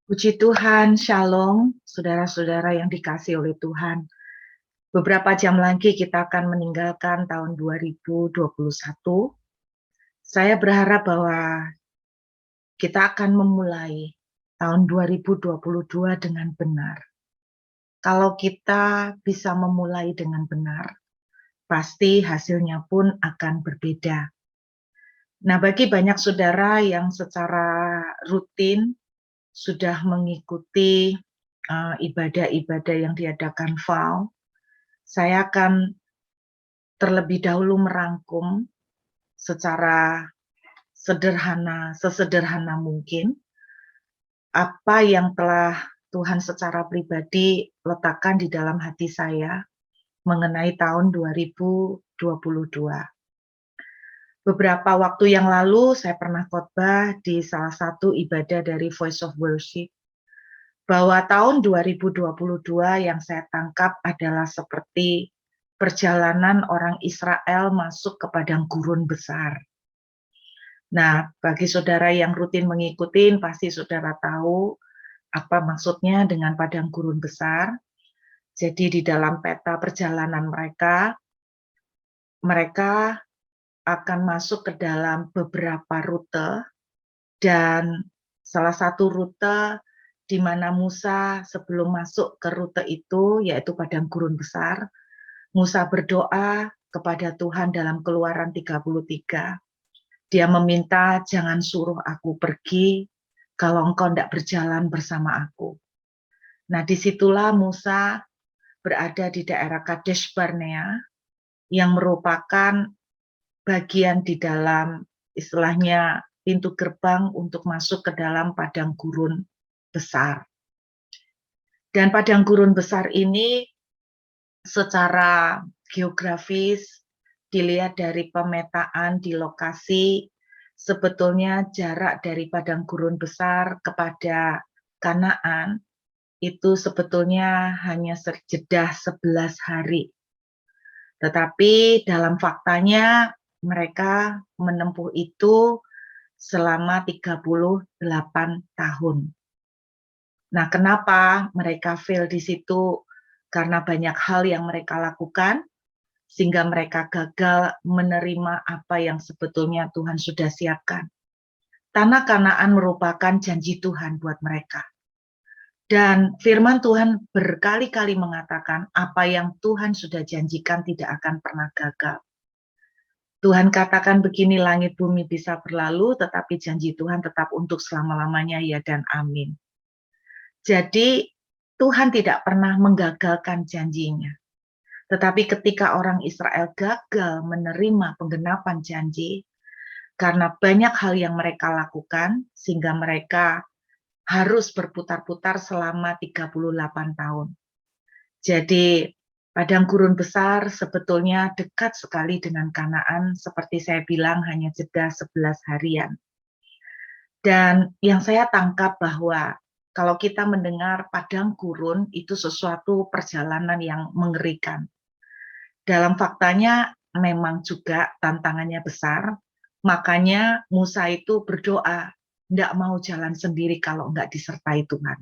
Puji Tuhan, Shalom, saudara-saudara yang dikasihi oleh Tuhan. Beberapa jam lagi kita akan meninggalkan tahun 2021. Saya berharap bahwa kita akan memulai tahun 2022 dengan benar. Kalau kita bisa memulai dengan benar, pasti hasilnya pun akan berbeda. Nah, bagi banyak saudara yang secara rutin sudah mengikuti ibadah-ibadah yang diadakan VAU, saya akan terlebih dahulu merangkum secara sesederhana mungkin apa yang telah Tuhan secara pribadi letakkan di dalam hati saya mengenai tahun 2022. Beberapa waktu yang lalu saya pernah khotbah di salah satu ibadah dari Voice of Worship bahwa tahun 2022 yang saya tangkap adalah seperti perjalanan orang Israel masuk ke padang gurun besar. Nah, bagi saudara yang rutin mengikuti, pasti saudara tahu apa maksudnya dengan padang gurun besar. Jadi di dalam peta perjalanan mereka akan masuk ke dalam beberapa rute, dan salah satu rute di mana Musa sebelum masuk ke rute itu, yaitu padang gurun besar, Musa berdoa kepada Tuhan dalam Keluaran 33. Dia meminta, jangan suruh aku pergi kalau engkau tidak berjalan bersama aku. Nah, disitulah Musa berada di daerah Kadesh Barnea, yang merupakan bagian di dalam istilahnya pintu gerbang untuk masuk ke dalam padang gurun besar. Dan padang gurun besar ini secara geografis dilihat dari pemetaan di lokasi, sebetulnya jarak dari padang gurun besar kepada Kanaan itu sebetulnya hanya sejedah 11 hari. Tetapi dalam faktanya mereka menempuh itu selama 38 tahun. Nah, kenapa mereka fail di situ? Karena banyak hal yang mereka lakukan, sehingga mereka gagal menerima apa yang sebetulnya Tuhan sudah siapkan. Tanah Kanaan merupakan janji Tuhan buat mereka. Dan firman Tuhan berkali-kali mengatakan apa yang Tuhan sudah janjikan tidak akan pernah gagal. Tuhan katakan begini, langit bumi bisa berlalu, tetapi janji Tuhan tetap untuk selama-lamanya, ya dan amin. Jadi Tuhan tidak pernah menggagalkan janjinya. Tetapi ketika orang Israel gagal menerima penggenapan janji, karena banyak hal yang mereka lakukan, sehingga mereka harus berputar-putar selama 38 tahun. Jadi padang gurun besar sebetulnya dekat sekali dengan Kanaan, seperti saya bilang hanya jeda 11 harian. Dan yang saya tangkap bahwa kalau kita mendengar padang gurun itu sesuatu perjalanan yang mengerikan. Dalam faktanya memang juga tantangannya besar, makanya Musa itu berdoa, tidak mau jalan sendiri kalau nggak disertai Tuhan.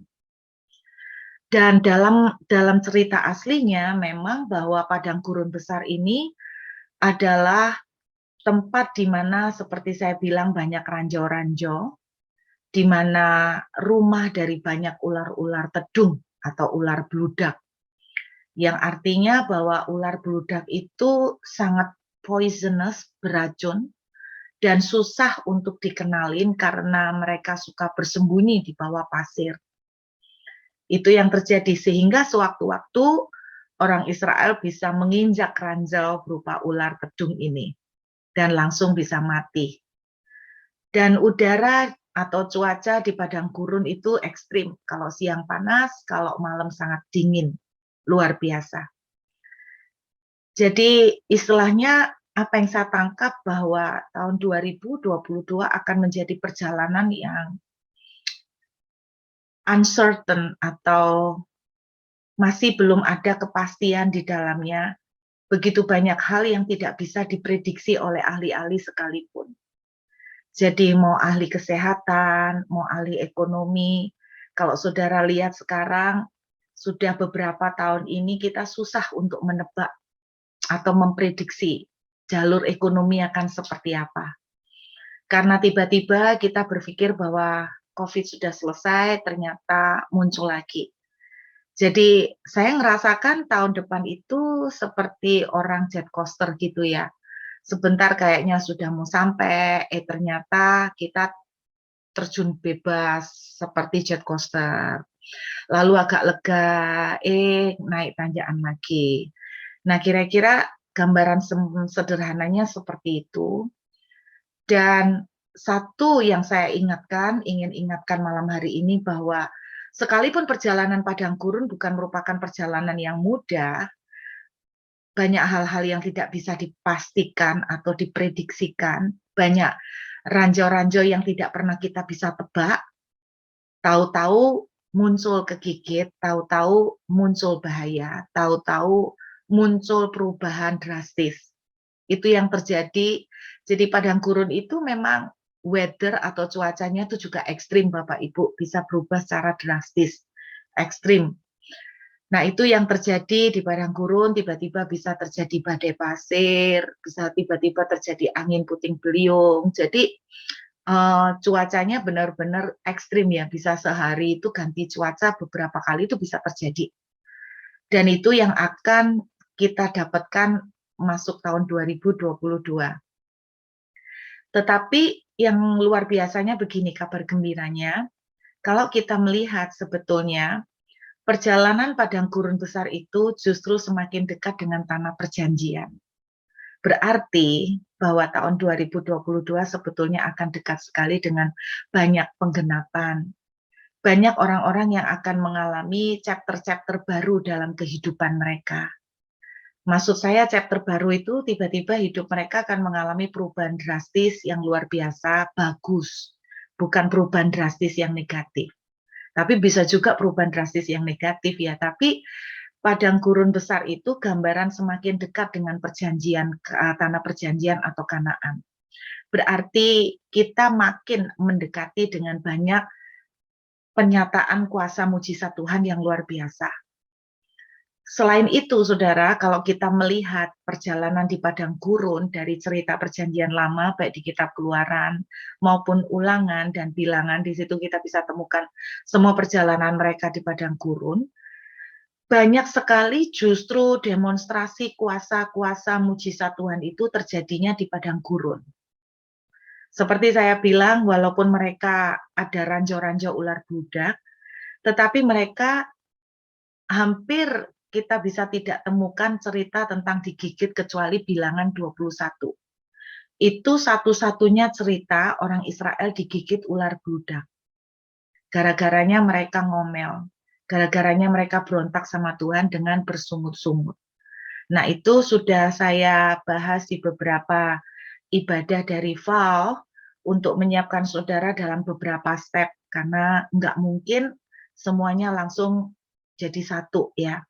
Dan dalam cerita aslinya memang bahwa padang gurun besar ini adalah tempat di mana seperti saya bilang banyak ranjau-ranjau, di mana rumah dari banyak ular-ular tedung atau ular bludak. Yang artinya bahwa ular bludak itu sangat poisonous, beracun, dan susah untuk dikenalin karena mereka suka bersembunyi di bawah pasir. Itu yang terjadi, sehingga sewaktu-waktu orang Israel bisa menginjak ranjau berupa ular tedung ini dan langsung bisa mati. Dan udara atau cuaca di padang gurun itu ekstrim. Kalau siang panas, kalau malam sangat dingin. Luar biasa. Jadi istilahnya apa yang saya tangkap bahwa tahun 2022 akan menjadi perjalanan yang uncertain atau masih belum ada kepastian di dalamnya. Begitu banyak hal yang tidak bisa diprediksi oleh ahli-ahli sekalipun. Jadi mau ahli kesehatan, mau ahli ekonomi, Kalau saudara lihat sekarang, sudah beberapa tahun ini kita susah untuk menebak atau memprediksi jalur ekonomi akan seperti apa. Karena tiba-tiba kita berpikir bahwa COVID sudah selesai, ternyata muncul lagi. Jadi saya ngerasakan tahun depan itu seperti orang jet coaster gitu ya. Sebentar kayaknya sudah mau sampai, ternyata kita terjun bebas seperti jet coaster. Lalu agak lega, naik tanjakan lagi. Nah, kira-kira gambaran sederhananya seperti itu. Dan satu yang saya ingin ingatkan malam hari ini bahwa sekalipun perjalanan padang gurun bukan merupakan perjalanan yang mudah, banyak hal-hal yang tidak bisa dipastikan atau diprediksikan, banyak ranjau-ranjau yang tidak pernah kita bisa tebak, tahu-tahu muncul kegigit, tahu-tahu muncul bahaya, tahu-tahu muncul perubahan drastis. Itu yang terjadi. Jadi padang gurun itu memang weather atau cuacanya itu juga ekstrim Bapak Ibu, bisa berubah secara drastis, ekstrim. Nah, itu yang terjadi di padang gurun, tiba-tiba bisa terjadi badai pasir, bisa tiba-tiba terjadi angin puting beliung. Jadi cuacanya benar-benar ekstrim ya, bisa sehari itu ganti cuaca beberapa kali itu bisa terjadi. Dan itu yang akan kita dapatkan masuk tahun 2022. Tetapi yang luar biasanya begini kabar gembiranya, kalau kita melihat sebetulnya perjalanan padang gurun besar itu justru semakin dekat dengan tanah perjanjian. Berarti bahwa tahun 2022 sebetulnya akan dekat sekali dengan banyak penggenapan. Banyak orang-orang yang akan mengalami chapter-chapter baru dalam kehidupan mereka. Maksud saya chapter baru itu tiba-tiba hidup mereka akan mengalami perubahan drastis yang luar biasa, bagus. Bukan perubahan drastis yang negatif. Tapi bisa juga perubahan drastis yang negatif ya. Tapi padang gurun besar itu gambaran semakin dekat dengan perjanjian, tanah perjanjian atau Kanaan. Berarti kita makin mendekati dengan banyak penyataan kuasa mujizat Tuhan yang luar biasa. Selain itu, saudara, kalau kita melihat perjalanan di padang gurun dari cerita perjanjian lama, baik di kitab Keluaran maupun Ulangan dan Bilangan, di situ kita bisa temukan semua perjalanan mereka di padang gurun. Banyak sekali justru demonstrasi kuasa-kuasa mujizat Tuhan itu terjadinya di padang gurun. Seperti saya bilang, walaupun mereka ada ranjau-ranjau ular budak, tetapi mereka hampir kita bisa tidak temukan cerita tentang digigit kecuali Bilangan 21. Itu satu-satunya cerita orang Israel digigit ular bludak. Gara-garanya mereka ngomel. Gara-garanya mereka berontak sama Tuhan dengan bersungut-sungut. Nah, itu sudah saya bahas di beberapa ibadah dari Val untuk menyiapkan saudara dalam beberapa step. Karena nggak mungkin semuanya langsung jadi satu ya.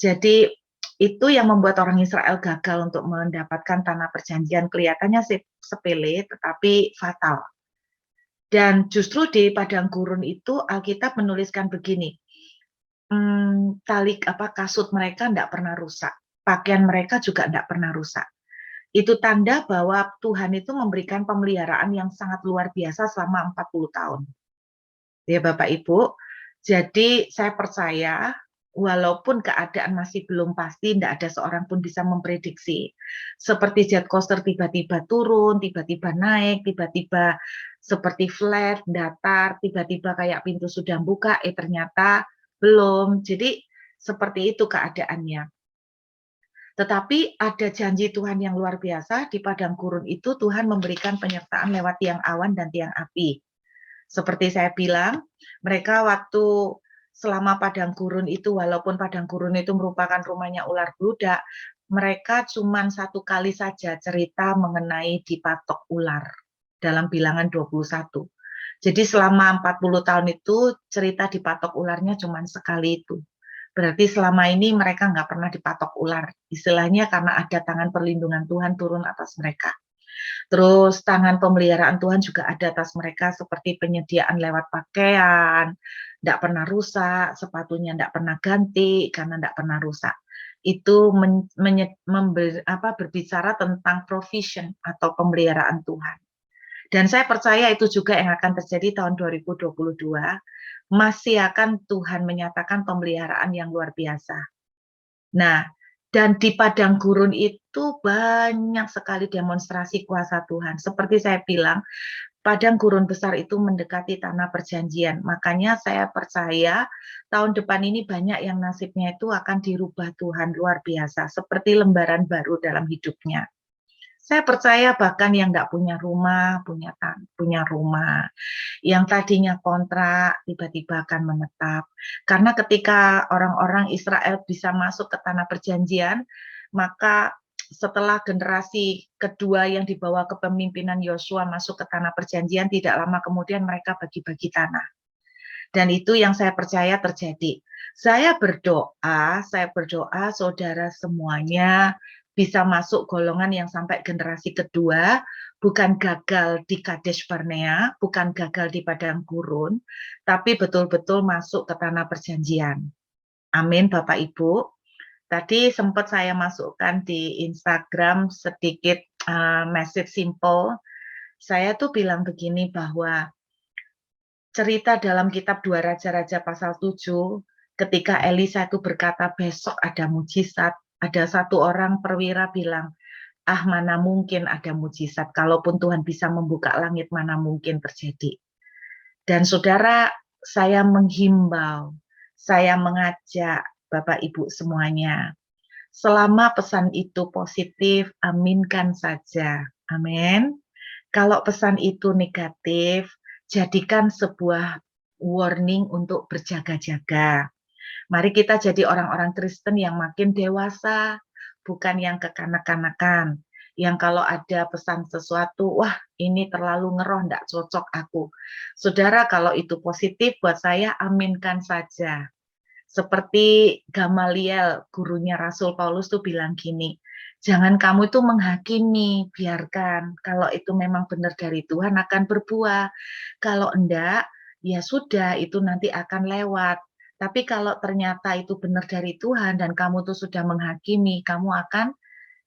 Jadi itu yang membuat orang Israel gagal untuk mendapatkan tanah perjanjian. Kelihatannya sepele tetapi fatal. Dan justru di padang gurun itu Alkitab menuliskan begini, kasut mereka tidak pernah rusak, pakaian mereka juga tidak pernah rusak. Itu tanda bahwa Tuhan itu memberikan pemeliharaan yang sangat luar biasa selama 40 tahun. Ya Bapak Ibu, jadi saya percaya walaupun keadaan masih belum pasti, tidak ada seorang pun bisa memprediksi. Seperti jet coaster tiba-tiba turun, tiba-tiba naik, tiba-tiba seperti flat, datar, tiba-tiba kayak pintu sudah buka, ternyata belum. Jadi seperti itu keadaannya. Tetapi ada janji Tuhan yang luar biasa, di padang gurun itu Tuhan memberikan penyertaan lewat tiang awan dan tiang api. Seperti saya bilang, mereka waktu selama padang gurun itu, walaupun padang gurun itu merupakan rumahnya ular bludak, mereka cuma satu kali saja cerita mengenai dipatok ular dalam Bilangan 21. Jadi selama 40 tahun itu cerita dipatok ularnya cuma sekali itu. Berarti selama ini mereka nggak pernah dipatok ular. Istilahnya karena ada tangan perlindungan Tuhan turun atas mereka. Terus tangan pemeliharaan Tuhan juga ada atas mereka seperti penyediaan lewat pakaian, nggak pernah rusak, sepatunya nggak pernah ganti karena nggak pernah rusak. Itu berbicara tentang provision atau pemeliharaan Tuhan. Dan saya percaya itu juga yang akan terjadi tahun 2022, masih akan Tuhan menyatakan pemeliharaan yang luar biasa. Nah, dan di padang gurun itu banyak sekali demonstrasi kuasa Tuhan. Seperti saya bilang, padang gurun besar itu mendekati tanah perjanjian. Makanya saya percaya tahun depan ini banyak yang nasibnya itu akan dirubah Tuhan luar biasa, seperti lembaran baru dalam hidupnya. Saya percaya bahkan yang nggak punya rumah, punya rumah. Yang tadinya kontrak, tiba-tiba akan menetap. Karena ketika orang-orang Israel bisa masuk ke tanah perjanjian, maka setelah generasi kedua yang dibawa kepemimpinan Yosua masuk ke tanah perjanjian, tidak lama kemudian mereka bagi-bagi tanah. Dan itu yang saya percaya terjadi. Saya berdoa saudara semuanya bisa masuk golongan yang sampai generasi kedua, bukan gagal di Kadesh Barnea, bukan gagal di padang gurun, tapi betul-betul masuk ke tanah perjanjian. Amin, Bapak Ibu. Tadi sempat saya masukkan di Instagram sedikit message simple. Saya tuh bilang begini bahwa cerita dalam kitab 2 Raja-Raja pasal 7, ketika Elisa itu berkata besok ada mujizat, ada satu orang perwira bilang, ah mana mungkin ada mujizat, kalaupun Tuhan bisa membuka langit mana mungkin terjadi. Dan saudara, saya menghimbau, saya mengajak Bapak Ibu semuanya, selama pesan itu positif, aminkan saja. Amin. Kalau pesan itu negatif, jadikan sebuah warning untuk berjaga-jaga. Mari kita jadi orang-orang Kristen yang makin dewasa, bukan yang kekanak-kanakan. Yang kalau ada pesan sesuatu, wah ini terlalu ngeroh, enggak cocok aku. Saudara, kalau itu positif buat saya, aminkan saja. Seperti Gamaliel, gurunya Rasul Paulus tuh bilang gini, jangan kamu itu menghakimi, biarkan. Kalau itu memang benar dari Tuhan akan berbuah. Kalau enggak, ya sudah, itu nanti akan lewat. Tapi kalau ternyata itu benar dari Tuhan dan kamu tuh sudah menghakimi, kamu akan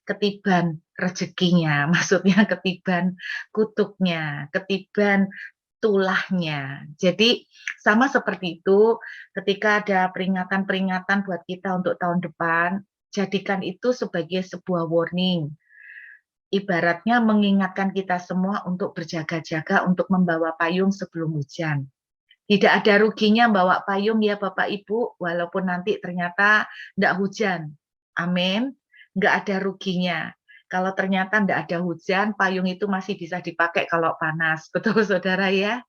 ketiban rezekinya, maksudnya ketiban kutuknya, ketiban tulahnya. Jadi sama seperti itu, ketika ada peringatan-peringatan buat kita untuk tahun depan, jadikan itu sebagai sebuah warning. Ibaratnya mengingatkan kita semua untuk berjaga-jaga untuk membawa payung sebelum hujan. Tidak ada ruginya bawa payung ya Bapak Ibu, walaupun nanti ternyata enggak hujan. Amin. Enggak ada ruginya. Kalau ternyata enggak ada hujan, payung itu masih bisa dipakai kalau panas. Betul Saudara ya?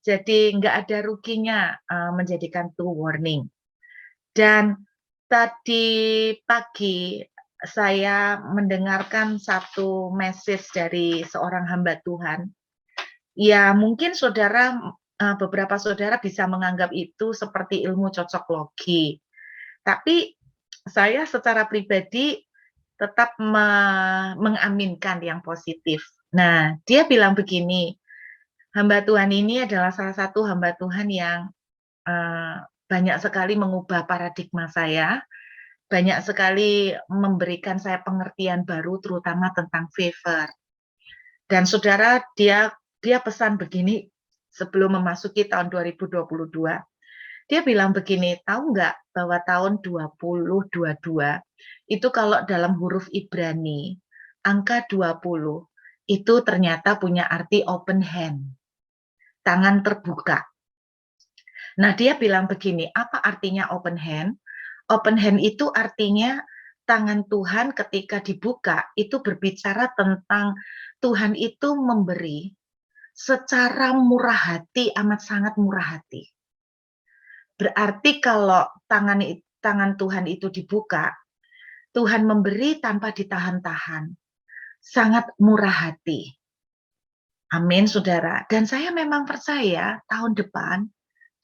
Jadi enggak ada ruginya menjadikan itu warning. Dan tadi pagi saya mendengarkan satu message dari seorang hamba Tuhan. Ya, mungkin saudara beberapa saudara bisa menganggap itu seperti ilmu cocok logi. Tapi saya secara pribadi tetap mengaminkan yang positif. Nah, dia bilang begini, hamba Tuhan ini adalah salah satu hamba Tuhan yang banyak sekali mengubah paradigma saya, banyak sekali memberikan saya pengertian baru terutama tentang favor. Dan saudara, dia pesan begini sebelum memasuki tahun 2022. Dia bilang begini, tahu nggak bahwa tahun 2022 itu kalau dalam huruf Ibrani, angka 20 itu ternyata punya arti open hand, tangan terbuka. Nah, dia bilang begini, apa artinya open hand? Open hand itu artinya tangan Tuhan ketika dibuka, itu berbicara tentang Tuhan itu memberi secara murah hati, amat sangat murah hati. Berarti kalau tangan Tuhan itu dibuka, Tuhan memberi tanpa ditahan-tahan. Sangat murah hati. Amin, saudara. Dan saya memang percaya tahun depan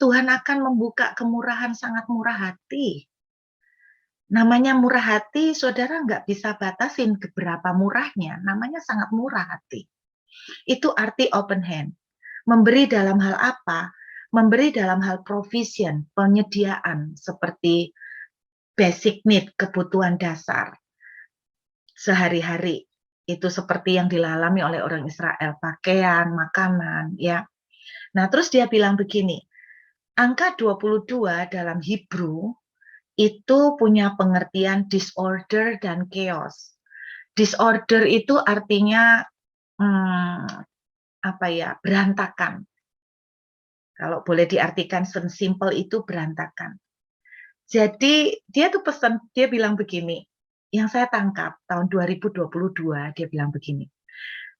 Tuhan akan membuka kemurahan sangat murah hati. Namanya murah hati, saudara nggak bisa batasin keberapa murahnya. Namanya sangat murah hati. Itu arti open hand. Memberi dalam hal apa? memberi dalam hal provision, penyediaan seperti basic need, kebutuhan dasar sehari-hari. Itu seperti yang dilalami oleh orang Israel, pakaian, makanan, ya. Nah, terus dia bilang begini, angka 22 dalam Hebrew itu punya pengertian disorder dan chaos. Disorder itu artinya berantakan. Kalau boleh diartikan simple itu berantakan. Jadi dia tuh dia bilang begini, yang saya tangkap tahun 2022 dia bilang begini,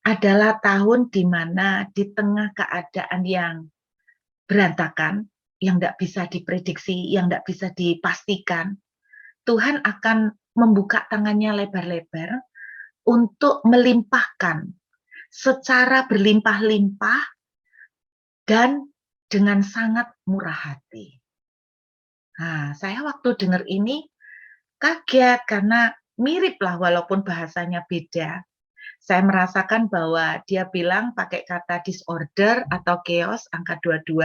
adalah tahun di mana di tengah keadaan yang berantakan, yang tidak bisa diprediksi, yang tidak bisa dipastikan, Tuhan akan membuka tangannya lebar-lebar untuk melimpahkan secara berlimpah-limpah dan dengan sangat murah hati. Nah, saya waktu dengar ini kaget karena mirip lah walaupun bahasanya beda. Saya merasakan bahwa dia bilang pakai kata disorder atau chaos, angka 22.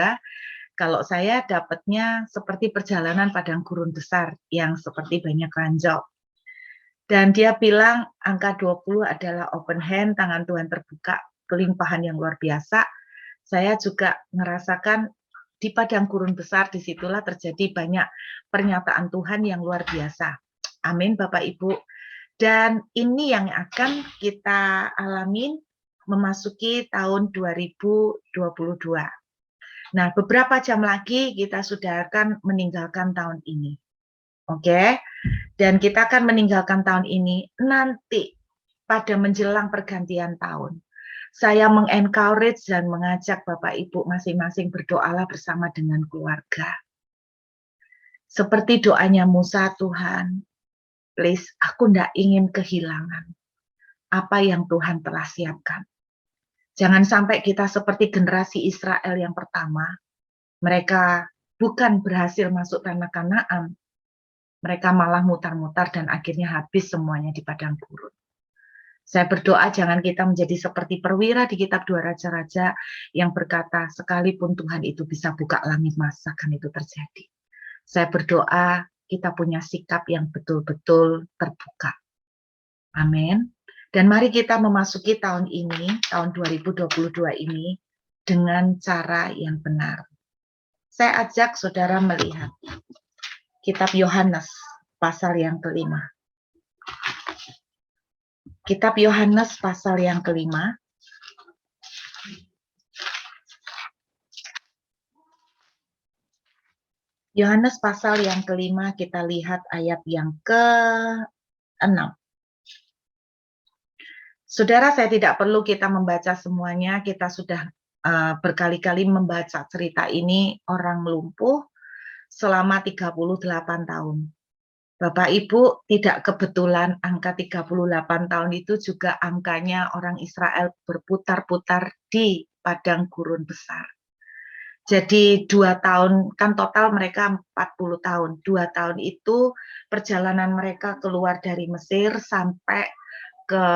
Kalau saya dapatnya seperti perjalanan padang gurun besar yang seperti banyak ranjau. Dan dia bilang angka 20 adalah open hand, tangan Tuhan terbuka, kelimpahan yang luar biasa. Saya juga merasakan di padang gurun besar, disitulah terjadi banyak pernyataan Tuhan yang luar biasa. Amin, Bapak Ibu. Dan ini yang akan kita alamin memasuki tahun 2022. Nah, beberapa jam lagi kita sudah akan meninggalkan tahun ini. Oke? Dan kita akan meninggalkan tahun ini nanti pada menjelang pergantian tahun. Saya mengencourage dan mengajak Bapak Ibu masing-masing berdoalah bersama dengan keluarga. Seperti doanya Musa, Tuhan, please, aku tidak ingin kehilangan apa yang Tuhan telah siapkan. Jangan sampai kita seperti generasi Israel yang pertama. Mereka bukan berhasil masuk tanah Kanaan. Mereka malah mutar-mutar dan akhirnya habis semuanya di padang gurun. Saya berdoa jangan kita menjadi seperti perwira di kitab 2 Raja-Raja yang berkata, sekalipun Tuhan itu bisa buka langit, masakan itu terjadi. Saya berdoa kita punya sikap yang betul-betul terbuka. Amin. Dan mari kita memasuki tahun ini, tahun 2022 ini, dengan cara yang benar. Saya ajak saudara melihat kitab Yohanes, pasal yang kelima. Kitab Yohanes, pasal yang kelima. Yohanes pasal yang kelima, kita lihat ayat yang ke-6. Saudara, saya tidak perlu kita membaca semuanya, kita sudah berkali-kali membaca cerita ini, orang lumpuh selama 38 tahun. Bapak Ibu, tidak kebetulan angka 38 tahun itu juga angkanya orang Israel berputar-putar di padang gurun besar. Jadi 2 tahun, kan total mereka 40 tahun. 2 tahun itu perjalanan mereka keluar dari Mesir sampai ke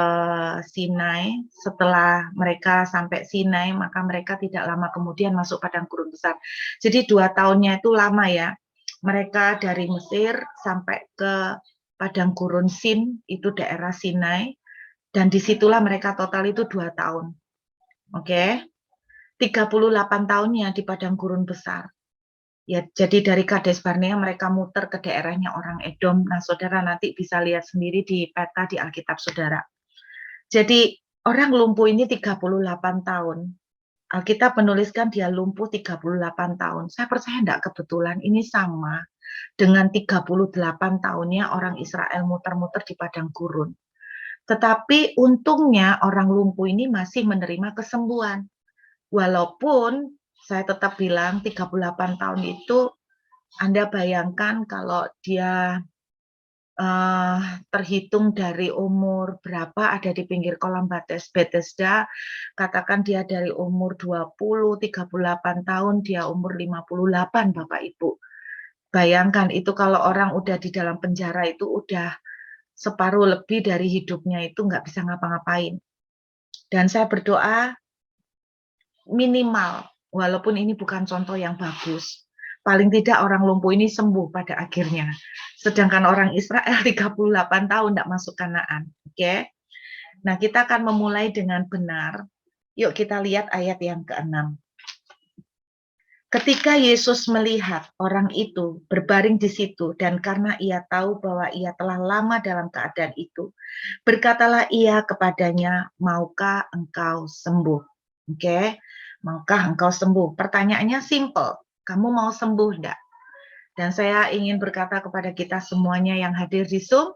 Sinai. Setelah mereka sampai Sinai, maka mereka tidak lama kemudian masuk padang gurun besar. Jadi 2 tahunnya itu lama ya. Mereka dari Mesir sampai ke padang gurun Sin, itu daerah Sinai. Dan disitulah mereka total itu 2 tahun. Oke. 38 tahunnya di padang gurun besar. Ya, jadi dari Kades Barnea mereka muter ke daerahnya orang Edom. Nah, saudara nanti bisa lihat sendiri di peta di Alkitab saudara. Jadi orang lumpuh ini 38 tahun. Alkitab menuliskan dia lumpuh 38 tahun. Saya percaya tidak kebetulan ini sama dengan 38 tahunnya orang Israel muter-muter di padang gurun. Tetapi untungnya orang lumpuh ini masih menerima kesembuhan. Walaupun saya tetap bilang 38 tahun itu Anda bayangkan kalau dia terhitung dari umur berapa ada di pinggir kolam Bethesda, katakan dia dari umur 20, 38 tahun, dia umur 58 Bapak Ibu. Bayangkan itu kalau orang udah di dalam penjara itu udah separuh lebih dari hidupnya itu nggak bisa ngapa-ngapain. Dan saya berdoa minimal walaupun ini bukan contoh yang bagus. Paling tidak orang lumpuh ini sembuh pada akhirnya. Sedangkan orang Israel 38 tahun tidak masuk Kanaan. Oke. Nah, kita akan memulai dengan benar. Yuk kita lihat ayat yang ke-6. Ketika Yesus melihat orang itu berbaring di situ dan karena ia tahu bahwa ia telah lama dalam keadaan itu, berkatalah ia kepadanya, "Maukah engkau sembuh?" Oke, maukah engkau sembuh? Pertanyaannya simple, kamu mau sembuh enggak? Dan saya ingin berkata kepada kita semuanya yang hadir di Zoom,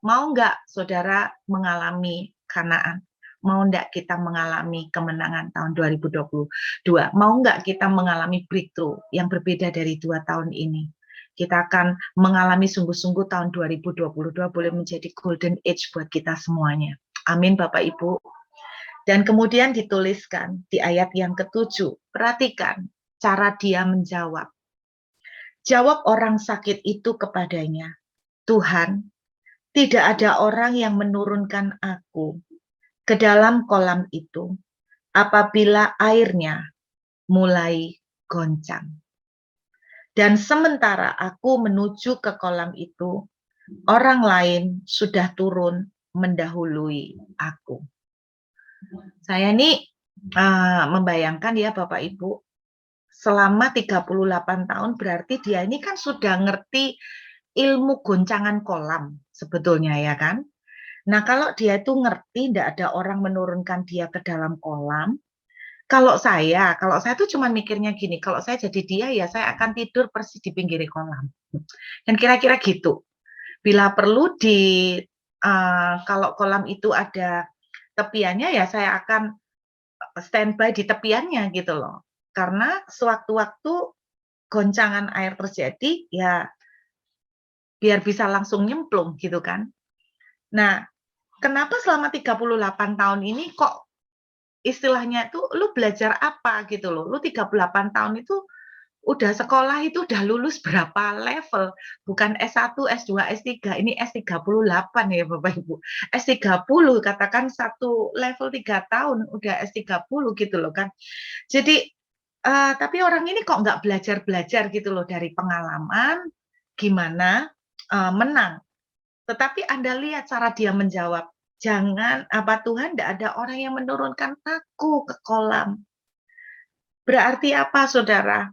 mau enggak saudara mengalami Kanaan? Mau enggak kita mengalami kemenangan tahun 2022? Mau enggak kita mengalami breakthrough yang berbeda dari 2 tahun ini? Kita akan mengalami sungguh-sungguh tahun 2022 boleh menjadi golden age buat kita semuanya. Amin Bapak Ibu. Dan kemudian dituliskan di ayat yang ke-7. Perhatikan cara dia menjawab. Jawab orang sakit itu kepadanya, "Tuhan, tidak ada orang yang menurunkan aku ke dalam kolam itu apabila airnya mulai goncang. Dan sementara aku menuju ke kolam itu, orang lain sudah turun mendahului aku." Saya ini membayangkan ya Bapak Ibu, selama 38 tahun berarti dia ini kan sudah ngerti ilmu goncangan kolam sebetulnya ya kan. Nah, kalau dia itu ngerti tidak ada orang menurunkan dia ke dalam kolam, kalau saya tuh cuma mikirnya gini, kalau saya jadi dia ya saya akan tidur persis di pinggir kolam. Dan kira-kira gitu. Bila perlu kalau kolam itu ada tepiannya ya saya akan standby di tepiannya gitu loh. Karena sewaktu-waktu goncangan air terjadi ya biar bisa langsung nyemplung gitu kan. Nah, kenapa selama 38 tahun ini kok istilahnya itu lu belajar apa gitu loh. Lu 38 tahun itu udah sekolah itu udah lulus berapa level? Bukan S1, S2, S3, ini S38 ya Bapak Ibu. S30 katakan satu level 3 tahun udah S30 gitu loh kan. Jadi tapi orang ini kok nggak belajar-belajar gitu loh dari pengalaman gimana menang. Tetapi Anda lihat cara dia menjawab, "Jangan, Tuhan, tidak ada orang yang menurunkan aku ke kolam." Berarti apa saudara?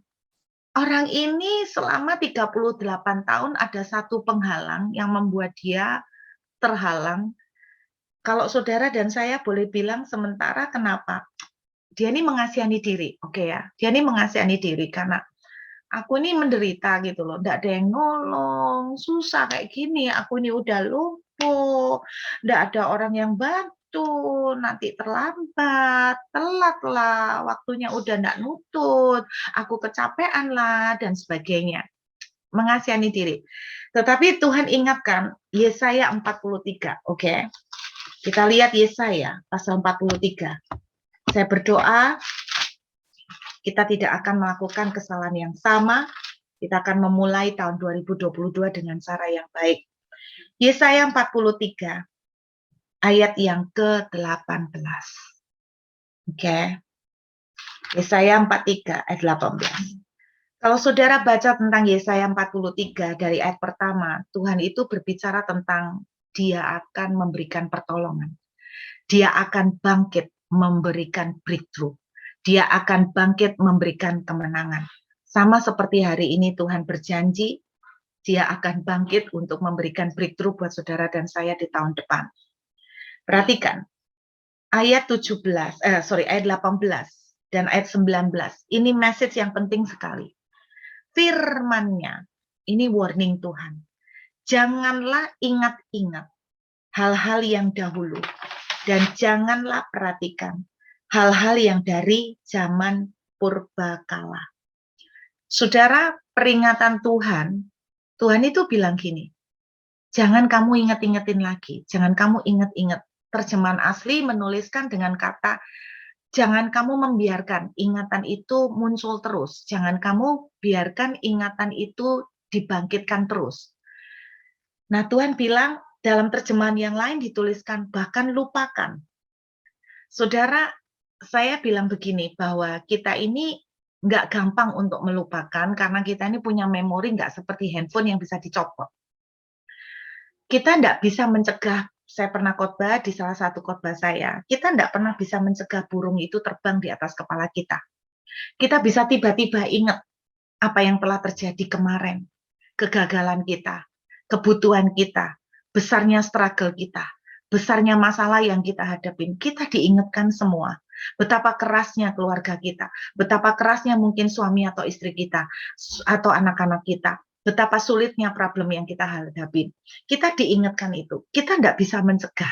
Orang ini selama 38 tahun ada satu penghalang yang membuat dia terhalang. Kalau saudara dan saya boleh bilang sementara kenapa? Dia ini mengasihani diri, oke ya. Dia ini mengasihani diri karena aku ini menderita gitu loh, nggak ada yang nolong, susah kayak gini, aku ini udah lumpuh, nggak ada orang yang bantu, nanti terlambat, telat lah, waktunya udah nggak nutut, aku kecapean lah, dan sebagainya. Mengasihani diri. Tetapi Tuhan ingatkan, Yesaya 43, oke? Kita lihat Yesaya pasal 43. Saya berdoa kita tidak akan melakukan kesalahan yang sama. Kita akan memulai tahun 2022 dengan cara yang baik. Yesaya 43 ayat yang ke-18. Oke. Yesaya 43 ayat 18. Kalau saudara baca tentang Yesaya 43 dari ayat pertama, Tuhan itu berbicara tentang dia akan memberikan pertolongan. Dia akan bangkit memberikan breakthrough. Dia akan bangkit memberikan kemenangan. Sama seperti hari ini Tuhan berjanji, dia akan bangkit untuk memberikan breakthrough buat saudara dan saya di tahun depan. Perhatikan, ayat 18 dan ayat 19. Ini message yang penting sekali. Firman-Nya, ini warning Tuhan. Janganlah ingat-ingat hal-hal yang dahulu dan janganlah perhatikan hal-hal yang dari zaman purbakala. Saudara, peringatan Tuhan itu bilang gini, jangan kamu ingat-ingatin lagi, jangan kamu ingat-ingat. Terjemahan asli menuliskan dengan kata, jangan kamu membiarkan ingatan itu muncul terus, jangan kamu biarkan ingatan itu dibangkitkan terus. Nah, Tuhan bilang, dalam terjemahan yang lain dituliskan, bahkan lupakan. Saudara, saya bilang begini, bahwa kita ini nggak gampang untuk melupakan karena kita ini punya memori nggak seperti handphone yang bisa dicopot. Kita nggak bisa mencegah, saya pernah khotbah di salah satu khotbah saya, kita nggak pernah bisa mencegah burung itu terbang di atas kepala kita. Kita bisa tiba-tiba ingat apa yang telah terjadi kemarin, kegagalan kita, kebutuhan kita, besarnya struggle kita, besarnya masalah yang kita hadapin, kita diingatkan semua. Betapa kerasnya keluarga kita, betapa kerasnya mungkin suami atau istri kita, atau anak-anak kita, betapa sulitnya problem yang kita hadapi. Kita diingatkan itu, kita tidak bisa mencegah.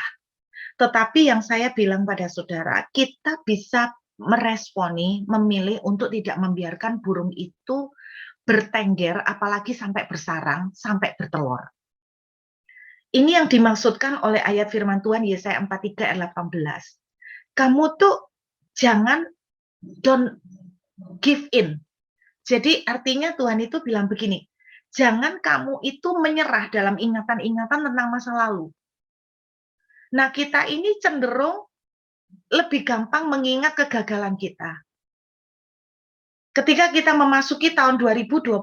Tetapi yang saya bilang pada saudara, kita bisa meresponi, memilih untuk tidak membiarkan burung itu bertengger, apalagi sampai bersarang, sampai bertelur. Ini yang dimaksudkan oleh ayat firman Tuhan Yesaya 43 ayat 18. Kamu tuh jangan don't give in. Jadi artinya Tuhan itu bilang begini, jangan kamu itu menyerah dalam ingatan-ingatan tentang masa lalu. Nah, kita ini cenderung lebih gampang mengingat kegagalan kita. Ketika kita memasuki tahun 2022,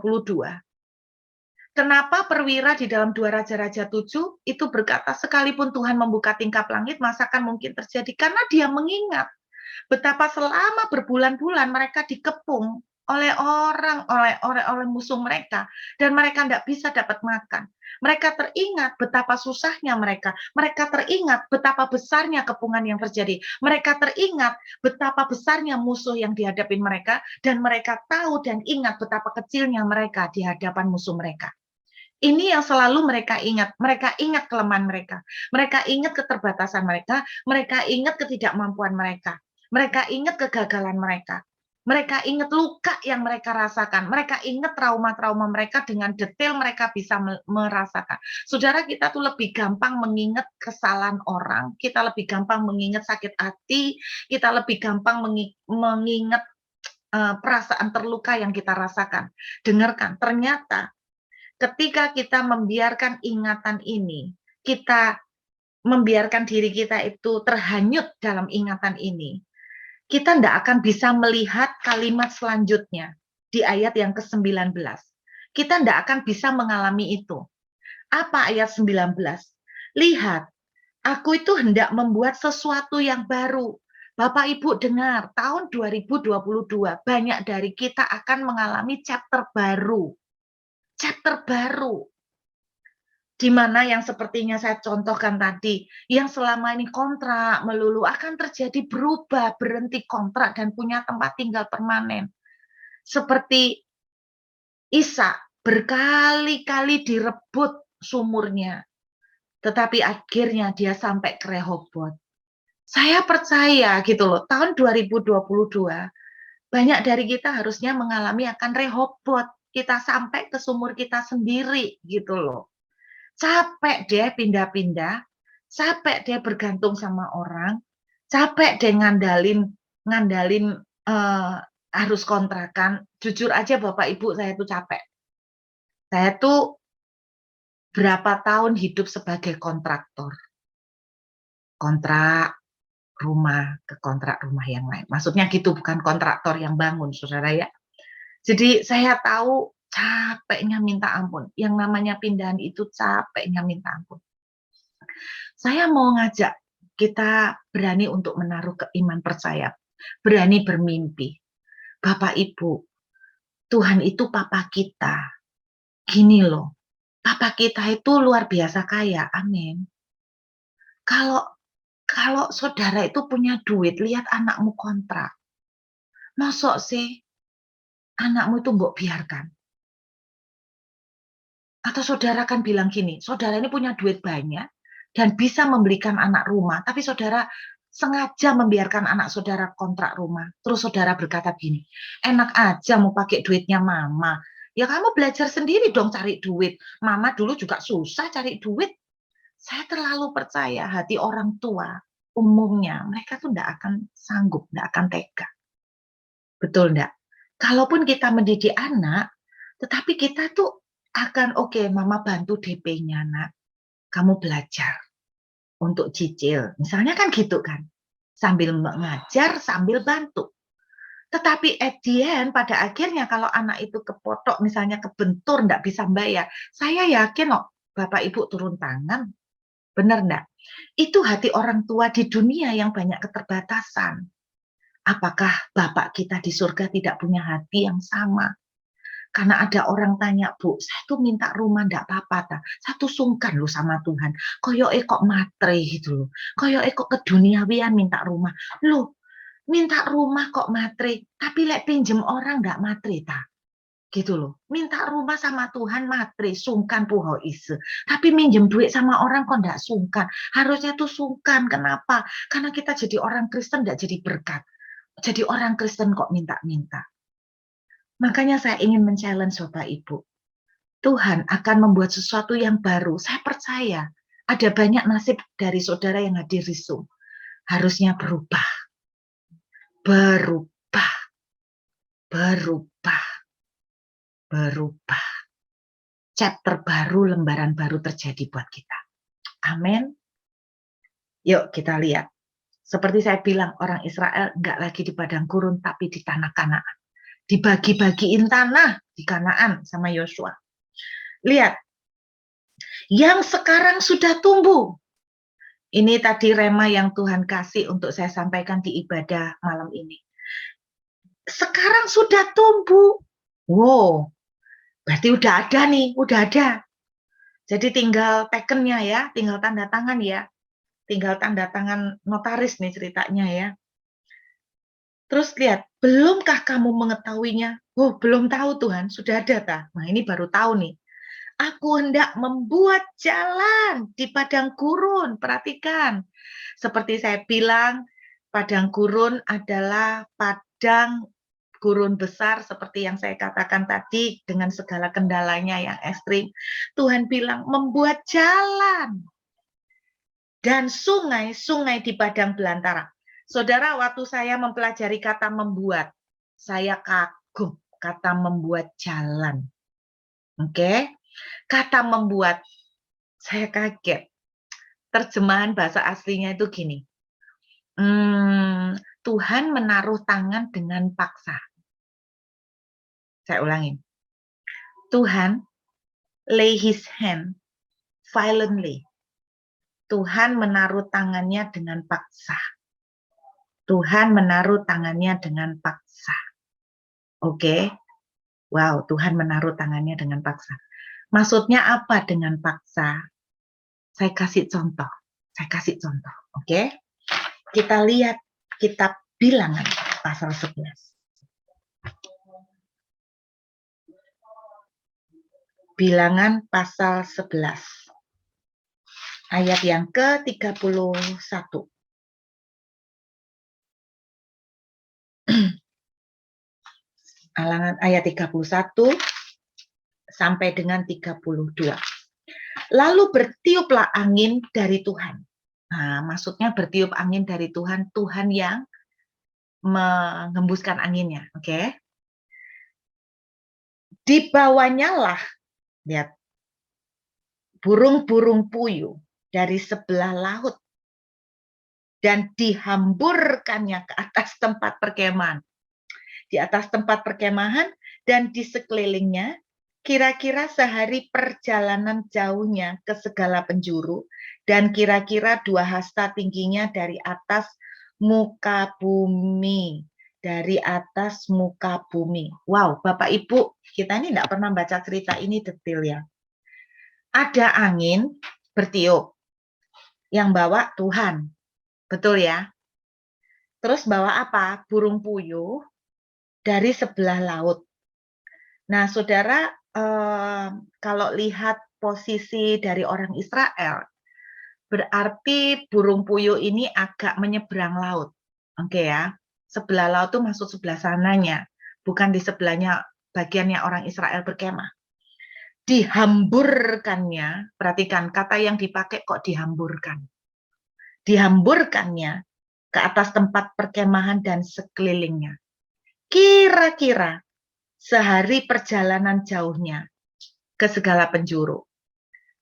kenapa perwira di dalam 2 Raja-Raja 7 itu berkata, sekalipun Tuhan membuka tingkap langit, masakan mungkin terjadi? Karena dia mengingat betapa selama berbulan-bulan mereka dikepung oleh oleh musuh mereka, dan mereka tidak bisa dapat makan. Mereka teringat betapa susahnya mereka teringat betapa besarnya kepungan yang terjadi, mereka teringat betapa besarnya musuh yang dihadapi mereka, dan mereka tahu dan ingat betapa kecilnya mereka di hadapan musuh mereka. Ini yang selalu mereka ingat kelemahan mereka ingat keterbatasan mereka ingat ketidakmampuan mereka ingat kegagalan mereka ingat luka yang mereka rasakan, mereka ingat trauma-trauma mereka dengan detail mereka bisa merasakan. Saudara, kita tuh lebih gampang mengingat kesalahan orang, kita lebih gampang mengingat sakit hati, kita lebih gampang mengingat perasaan terluka yang kita rasakan. Dengarkan, ternyata ketika kita membiarkan ingatan ini, kita membiarkan diri kita itu terhanyut dalam ingatan ini, kita tidak akan bisa melihat kalimat selanjutnya di ayat yang ke-19. Kita tidak akan bisa mengalami itu. Apa ayat 19? Lihat, aku itu hendak membuat sesuatu yang baru. Bapak Ibu dengar, tahun 2022 banyak dari kita akan mengalami chapter baru. Chapter baru. Di mana yang sepertinya saya contohkan tadi, yang selama ini kontrak melulu akan terjadi berubah, berhenti kontrak dan punya tempat tinggal permanen. Seperti Ishak berkali-kali direbut sumurnya, tetapi akhirnya dia sampai ke Rehobot. Saya percaya gitu loh, tahun 2022 banyak dari kita harusnya mengalami akan Rehobot, kita sampai ke sumur kita sendiri gitu loh. Capek deh pindah-pindah, capek deh bergantung sama orang, capek deh ngandalin harus kontrakan. Jujur aja Bapak Ibu, saya tuh capek. Saya tuh berapa tahun hidup sebagai kontraktor. Kontrak rumah ke kontrak rumah yang lain. Maksudnya gitu, bukan kontraktor yang bangun, Saudara ya. Jadi saya tahu capeknya minta ampun. Yang namanya pindahan itu capeknya minta ampun. Saya mau ngajak kita berani untuk menaruh iman percaya, berani bermimpi. Bapak Ibu, Tuhan itu Papa kita. Gini loh, Papa kita itu luar biasa kaya, amin. Kalau saudara itu punya duit, lihat anakmu kontrak. Mosok sih anakmu itu mbok biarkan? Atau saudara kan bilang gini, saudara ini punya duit banyak dan bisa membelikan anak rumah, tapi saudara sengaja membiarkan anak saudara kontrak rumah. Terus saudara berkata gini, enak aja mau pakai duitnya mama. Ya kamu belajar sendiri dong cari duit. Mama dulu juga susah cari duit. Saya terlalu percaya hati orang tua umumnya mereka tuh tidak akan sanggup, tidak akan tega. Betul enggak? Kalaupun kita mendidik anak, tetapi kita tuh akan oke, mama bantu DP-nya, nak. Kamu belajar untuk cicil. Misalnya kan gitu kan. Sambil mengajar, sambil bantu. Tetapi at the end, pada akhirnya kalau anak itu kepotok, misalnya kebentur, nggak bisa bayar, saya yakin kok Bapak Ibu turun tangan. Benar nggak? Itu hati orang tua di dunia yang banyak keterbatasan. Apakah Bapak kita di surga tidak punya hati yang sama? Karena ada orang tanya, Bu, saya tuh minta rumah ndak apa-apa ta. Saya tuh sungkan loh sama Tuhan. Koyoke kok matre gitu loh. Koyoke kok keduniawian minta rumah. Loh, minta rumah kok matre, tapi lek pinjem orang ndak matre ta. Gitu loh. Minta rumah sama Tuhan matre, sungkan puho ise. Tapi minjem duit sama orang kok ndak sungkan. Harusnya tuh sungkan. Kenapa? Karena kita jadi orang Kristen ndak jadi berkat. Jadi orang Kristen kok minta-minta. Makanya saya ingin men-challenge Bapak Ibu. Tuhan akan membuat sesuatu yang baru. Saya percaya ada banyak nasib dari saudara yang hadir di Zoom. Harusnya berubah. Berubah. Berubah. Berubah. Chapter baru, lembaran baru terjadi buat kita. Amin. Yuk kita lihat. Seperti saya bilang, orang Israel nggak lagi di padang gurun, tapi di tanah Kanaan. Dibagi-bagiin tanah di Kanaan sama Yosua. Lihat, yang sekarang sudah tumbuh. Ini tadi rema yang Tuhan kasih untuk saya sampaikan di ibadah malam ini. Sekarang sudah tumbuh. Wow, berarti udah ada nih, udah ada. Jadi tinggal tekennya ya, tinggal tanda tangan ya. Tinggal tanda tangan notaris nih ceritanya ya. Terus lihat, belumkah kamu mengetahuinya? Oh, belum tahu Tuhan, sudah ada tak? Nah, ini baru tahu nih. Aku hendak membuat jalan di padang gurun. Perhatikan. Seperti saya bilang, padang gurun adalah padang gurun besar seperti yang saya katakan tadi dengan segala kendalanya yang ekstrim. Tuhan bilang membuat jalan dan sungai-sungai di padang belantara. Saudara, waktu saya mempelajari kata membuat, saya kagum kata membuat jalan. Oke? Kata membuat, saya kaget. Terjemahan bahasa aslinya itu gini. Tuhan menaruh tangan dengan paksa. Saya ulangin. Tuhan lay his hand violently. Tuhan menaruh tangannya dengan paksa. Tuhan menaruh tangannya dengan paksa. Oke? Wow, Tuhan menaruh tangannya dengan paksa. Maksudnya apa dengan paksa? Saya kasih contoh. Oke? Kita lihat kitab Bilangan pasal 11. Bilangan pasal 11. Ayat yang ke-31. Ayat 31 sampai dengan 32. Lalu bertiuplah angin dari Tuhan. Nah, maksudnya bertiup angin dari Tuhan, Tuhan yang mengembuskan anginnya, oke? Dibawanya lah, lihat, burung-burung puyuh dari sebelah laut dan dihamburkannya ke atas tempat perkemahan. Di atas tempat perkemahan dan di sekelilingnya, kira-kira sehari perjalanan jauhnya ke segala penjuru, dan kira-kira 2 hasta tingginya dari atas muka bumi. Dari atas muka bumi. Wow, Bapak Ibu, kita ini tidak pernah baca cerita ini detail ya. Ada angin bertiup, yang bawa Tuhan. Betul ya? Terus bawa apa? Burung puyuh dari sebelah laut. Nah, saudara, kalau lihat posisi dari orang Israel, berarti burung puyuh ini agak menyeberang laut. Oke ya, sebelah laut itu maksud sebelah sananya, bukan di sebelahnya bagiannya orang Israel berkemah. Dihamburkannya, perhatikan kata yang dipakai kok dihamburkan. Dihamburkannya ke atas tempat perkemahan dan sekelilingnya. Kira-kira sehari perjalanan jauhnya ke segala penjuru.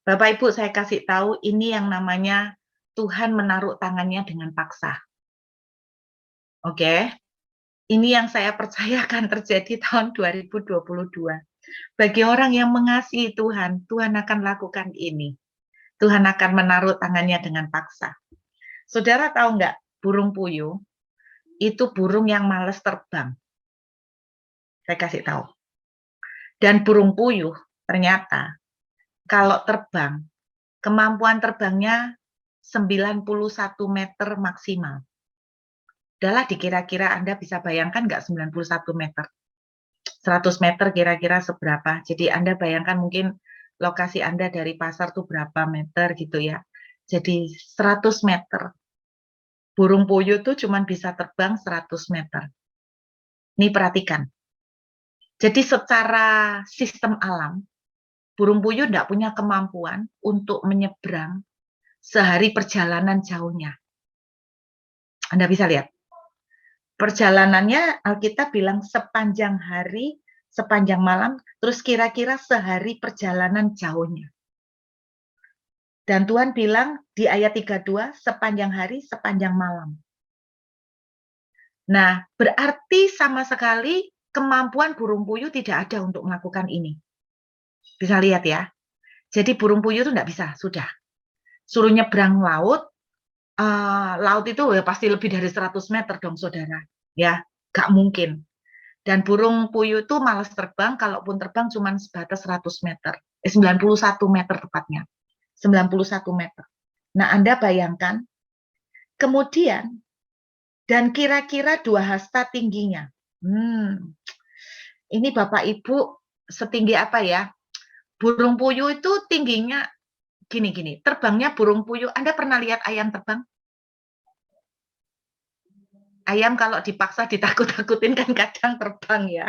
Bapak Ibu, saya kasih tahu ini yang namanya Tuhan menaruh tangannya dengan paksa. Oke. Ini yang saya percaya akan terjadi tahun 2022. Bagi orang yang mengasihi Tuhan, Tuhan akan lakukan ini. Tuhan akan menaruh tangannya dengan paksa. Saudara tahu nggak, burung puyuh itu burung yang males terbang. Saya kasih tahu. Dan burung puyuh ternyata kalau terbang, kemampuan terbangnya 91 meter maksimal. Udahlah dikira-kira Anda bisa bayangkan nggak 91 meter? 100 meter kira-kira seberapa? Jadi Anda bayangkan mungkin lokasi Anda dari pasar tuh berapa meter gitu ya. Jadi 100 meter. Burung puyuh tuh cuma bisa terbang 100 meter. Nih perhatikan. Jadi secara sistem alam, burung puyuh tidak punya kemampuan untuk menyeberang sehari perjalanan jauhnya. Anda bisa lihat. Perjalanannya Alkitab bilang sepanjang hari, sepanjang malam, terus kira-kira sehari perjalanan jauhnya. Dan Tuhan bilang di ayat 32, sepanjang hari, sepanjang malam. Nah, berarti sama sekali kemampuan burung puyuh tidak ada untuk melakukan ini. Bisa lihat ya. Jadi burung puyuh itu tidak bisa, sudah. Suruh nyebrang laut, laut itu ya pasti lebih dari 100 meter dong, saudara. Ya, gak mungkin. Dan burung puyuh itu malas terbang, kalaupun terbang cuma sebatas 100 meter. 91 meter tepatnya. 91 meter. Nah, Anda bayangkan, kemudian, dan kira-kira 2 hasta tingginya. Ini Bapak Ibu setinggi apa ya? Burung puyuh itu tingginya gini-gini. Terbangnya burung puyuh. Anda pernah lihat ayam terbang? Ayam kalau dipaksa ditakut-takutin kan kadang terbang ya.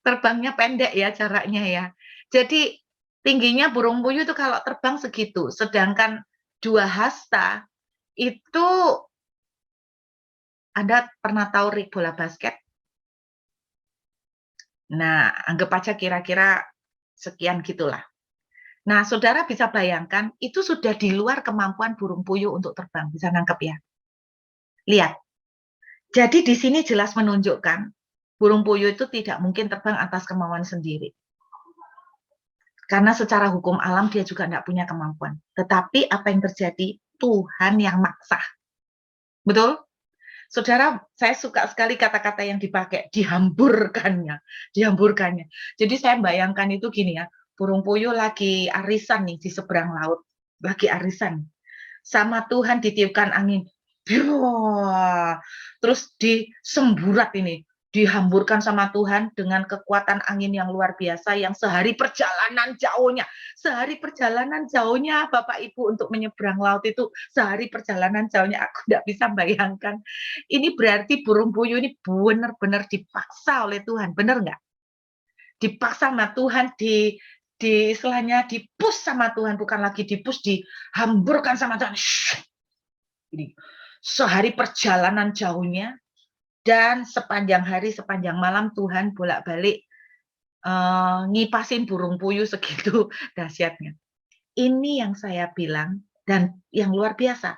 Terbangnya pendek ya jaraknya ya. Jadi tingginya burung puyuh itu kalau terbang segitu. Sedangkan 2 hasta itu, Anda pernah tahu rig bola basket? Nah, anggap aja kira-kira sekian gitulah. Nah, saudara bisa bayangkan, itu sudah di luar kemampuan burung puyuh untuk terbang. Bisa nangkep ya? Lihat. Jadi di sini jelas menunjukkan, burung puyuh itu tidak mungkin terbang atas kemauan sendiri. Karena secara hukum alam dia juga tidak punya kemampuan. Tetapi apa yang terjadi? Tuhan yang maksa. Betul? Saudara, saya suka sekali kata-kata yang dipakai, dihamburkannya. Dihamburkannya. Jadi saya bayangkan itu gini ya, burung puyuh lagi arisan nih di seberang laut. Lagi arisan. Sama Tuhan ditiupkan angin. Terus disemburat ini. Dihamburkan sama Tuhan dengan kekuatan angin yang luar biasa yang sehari perjalanan jauhnya. Sehari perjalanan jauhnya Bapak Ibu untuk menyeberang laut itu. Sehari perjalanan jauhnya aku tidak bisa bayangkan. Ini berarti burung puyuh ini benar-benar dipaksa oleh Tuhan. Benar nggak? Dipaksa sama Tuhan, istilahnya dipus sama Tuhan, bukan lagi dipus, dihamburkan sama Tuhan. Ini sehari perjalanan jauhnya, dan sepanjang hari, sepanjang malam Tuhan bolak-balik ngipasin burung puyuh segitu dahsyatnya. Ini yang saya bilang, dan yang luar biasa,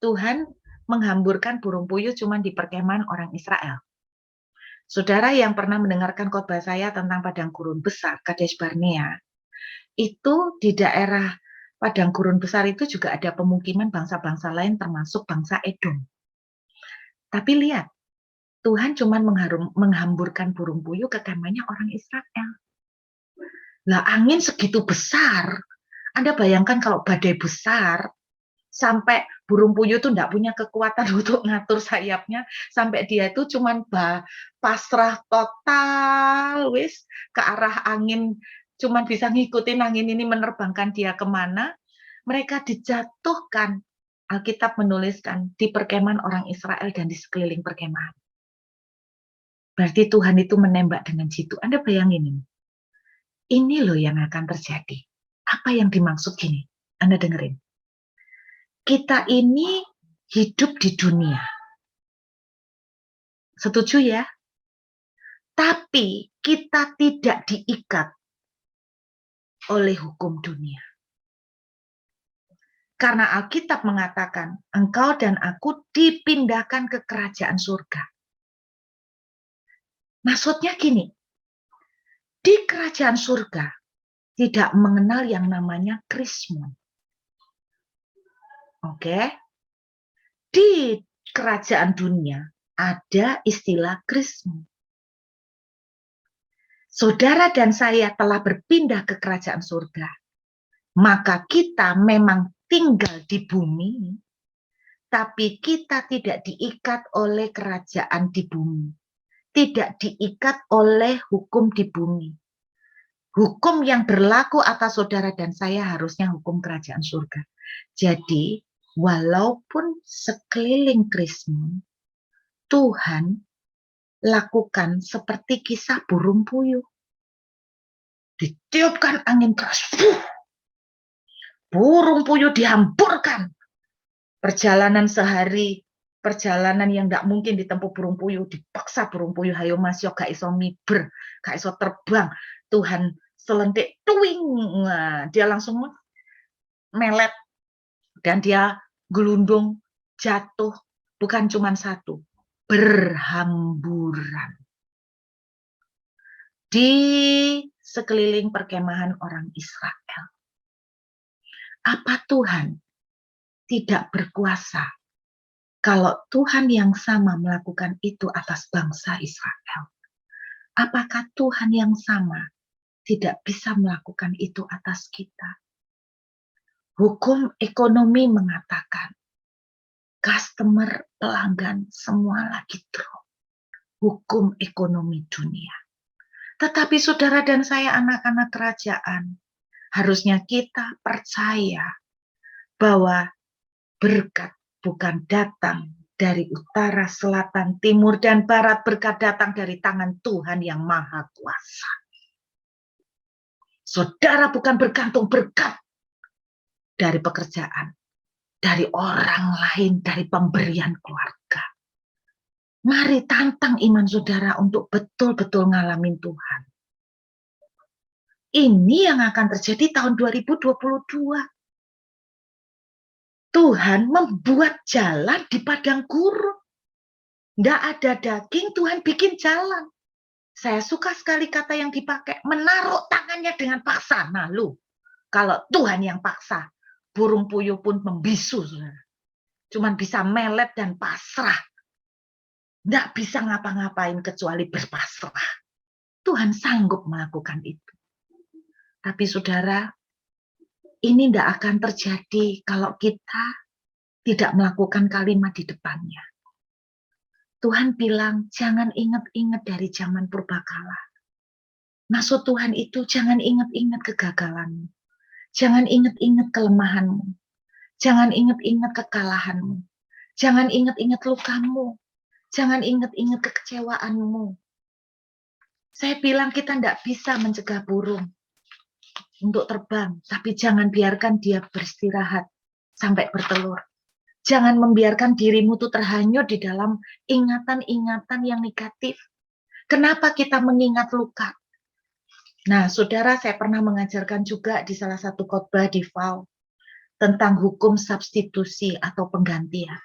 Tuhan menghamburkan burung puyuh cuma di perkemahan orang Israel. Saudara yang pernah mendengarkan khotbah saya tentang padang gurun besar, Kadesh Barnea, itu di daerah padang gurun besar itu juga ada pemukiman bangsa-bangsa lain termasuk bangsa Edom. Tapi lihat, Tuhan cuma menghamburkan burung puyuh ke kemahnya orang Israel. Lah angin segitu besar, Anda bayangkan kalau badai besar, sampai burung puyuh itu tidak punya kekuatan untuk ngatur sayapnya, sampai dia itu cuma pasrah total, wis ke arah angin, cuma bisa ngikutin angin ini menerbangkan dia kemana, mereka dijatuhkan. Alkitab menuliskan di perkemahan orang Israel dan di sekeliling perkemahan. Berarti Tuhan itu menembak dengan jitu. Anda bayangin ini. Ini loh yang akan terjadi. Apa yang dimaksud gini? Anda dengerin. Kita ini hidup di dunia. Setuju ya? Tapi kita tidak diikat oleh hukum dunia. Karena Alkitab mengatakan, engkau dan aku dipindahkan ke kerajaan surga. Maksudnya gini, di kerajaan surga tidak mengenal yang namanya krismon. Oke? Di kerajaan dunia ada istilah krismon. Saudara dan saya telah berpindah ke kerajaan surga. Maka kita memang tinggal di bumi, tapi kita tidak diikat oleh kerajaan di bumi. Tidak diikat oleh hukum di bumi. Hukum yang berlaku atas saudara dan saya harusnya hukum kerajaan surga. Jadi, walaupun sekeliling krismon, Tuhan lakukan seperti kisah burung puyuh. Ditiupkan angin keras, burung puyuh dihamburkan. Perjalanan sehari, perjalanan yang tidak mungkin ditempuh burung puyuh, dipaksa burung puyuh, hayo mas yo gak iso miber, gak iso terbang. Tuhan selentik, tuing, nah, dia langsung melet dan dia gelundung, jatuh, bukan cuma satu, berhamburan di sekeliling perkemahan orang Israel. Apa Tuhan tidak berkuasa kalau Tuhan yang sama melakukan itu atas bangsa Israel? Apakah Tuhan yang sama tidak bisa melakukan itu atas kita? Hukum ekonomi mengatakan customer, pelanggan, semua lagi drop. Hukum ekonomi dunia. Tetapi saudara dan saya anak-anak kerajaan, harusnya kita percaya bahwa berkat bukan datang dari utara, selatan, timur, dan barat. Berkat datang dari tangan Tuhan yang maha kuasa. Saudara bukan bergantung berkat dari pekerjaan, dari orang lain, dari pemberian keluarga. Mari tantang iman saudara untuk betul-betul ngalamin Tuhan. Ini yang akan terjadi tahun 2022. Tuhan membuat jalan di padang gurun. Nggak ada daging, Tuhan bikin jalan. Saya suka sekali kata yang dipakai, menaruh tangannya dengan paksa. Nah lu, kalau Tuhan yang paksa, burung puyuh pun membisu. Cuman bisa melet dan pasrah. Nggak bisa ngapa-ngapain kecuali berpasrah. Tuhan sanggup melakukan itu. Tapi saudara, ini tidak akan terjadi kalau kita tidak melakukan kalimat di depannya. Tuhan bilang, jangan ingat-ingat dari zaman purbakala. Maksud Tuhan itu, jangan ingat-ingat kegagalanmu. Jangan ingat-ingat kelemahanmu. Jangan ingat-ingat kekalahanmu. Jangan ingat-ingat lukamu. Jangan ingat-ingat kekecewaanmu. Saya bilang kita tidak bisa mencegah burung untuk terbang, tapi jangan biarkan dia beristirahat sampai bertelur. Jangan membiarkan dirimu tuh terhanyut di dalam ingatan-ingatan yang negatif. Kenapa kita mengingat luka? Nah, saudara, saya pernah mengajarkan juga di salah satu khotbah di VAU tentang hukum substitusi atau penggantian.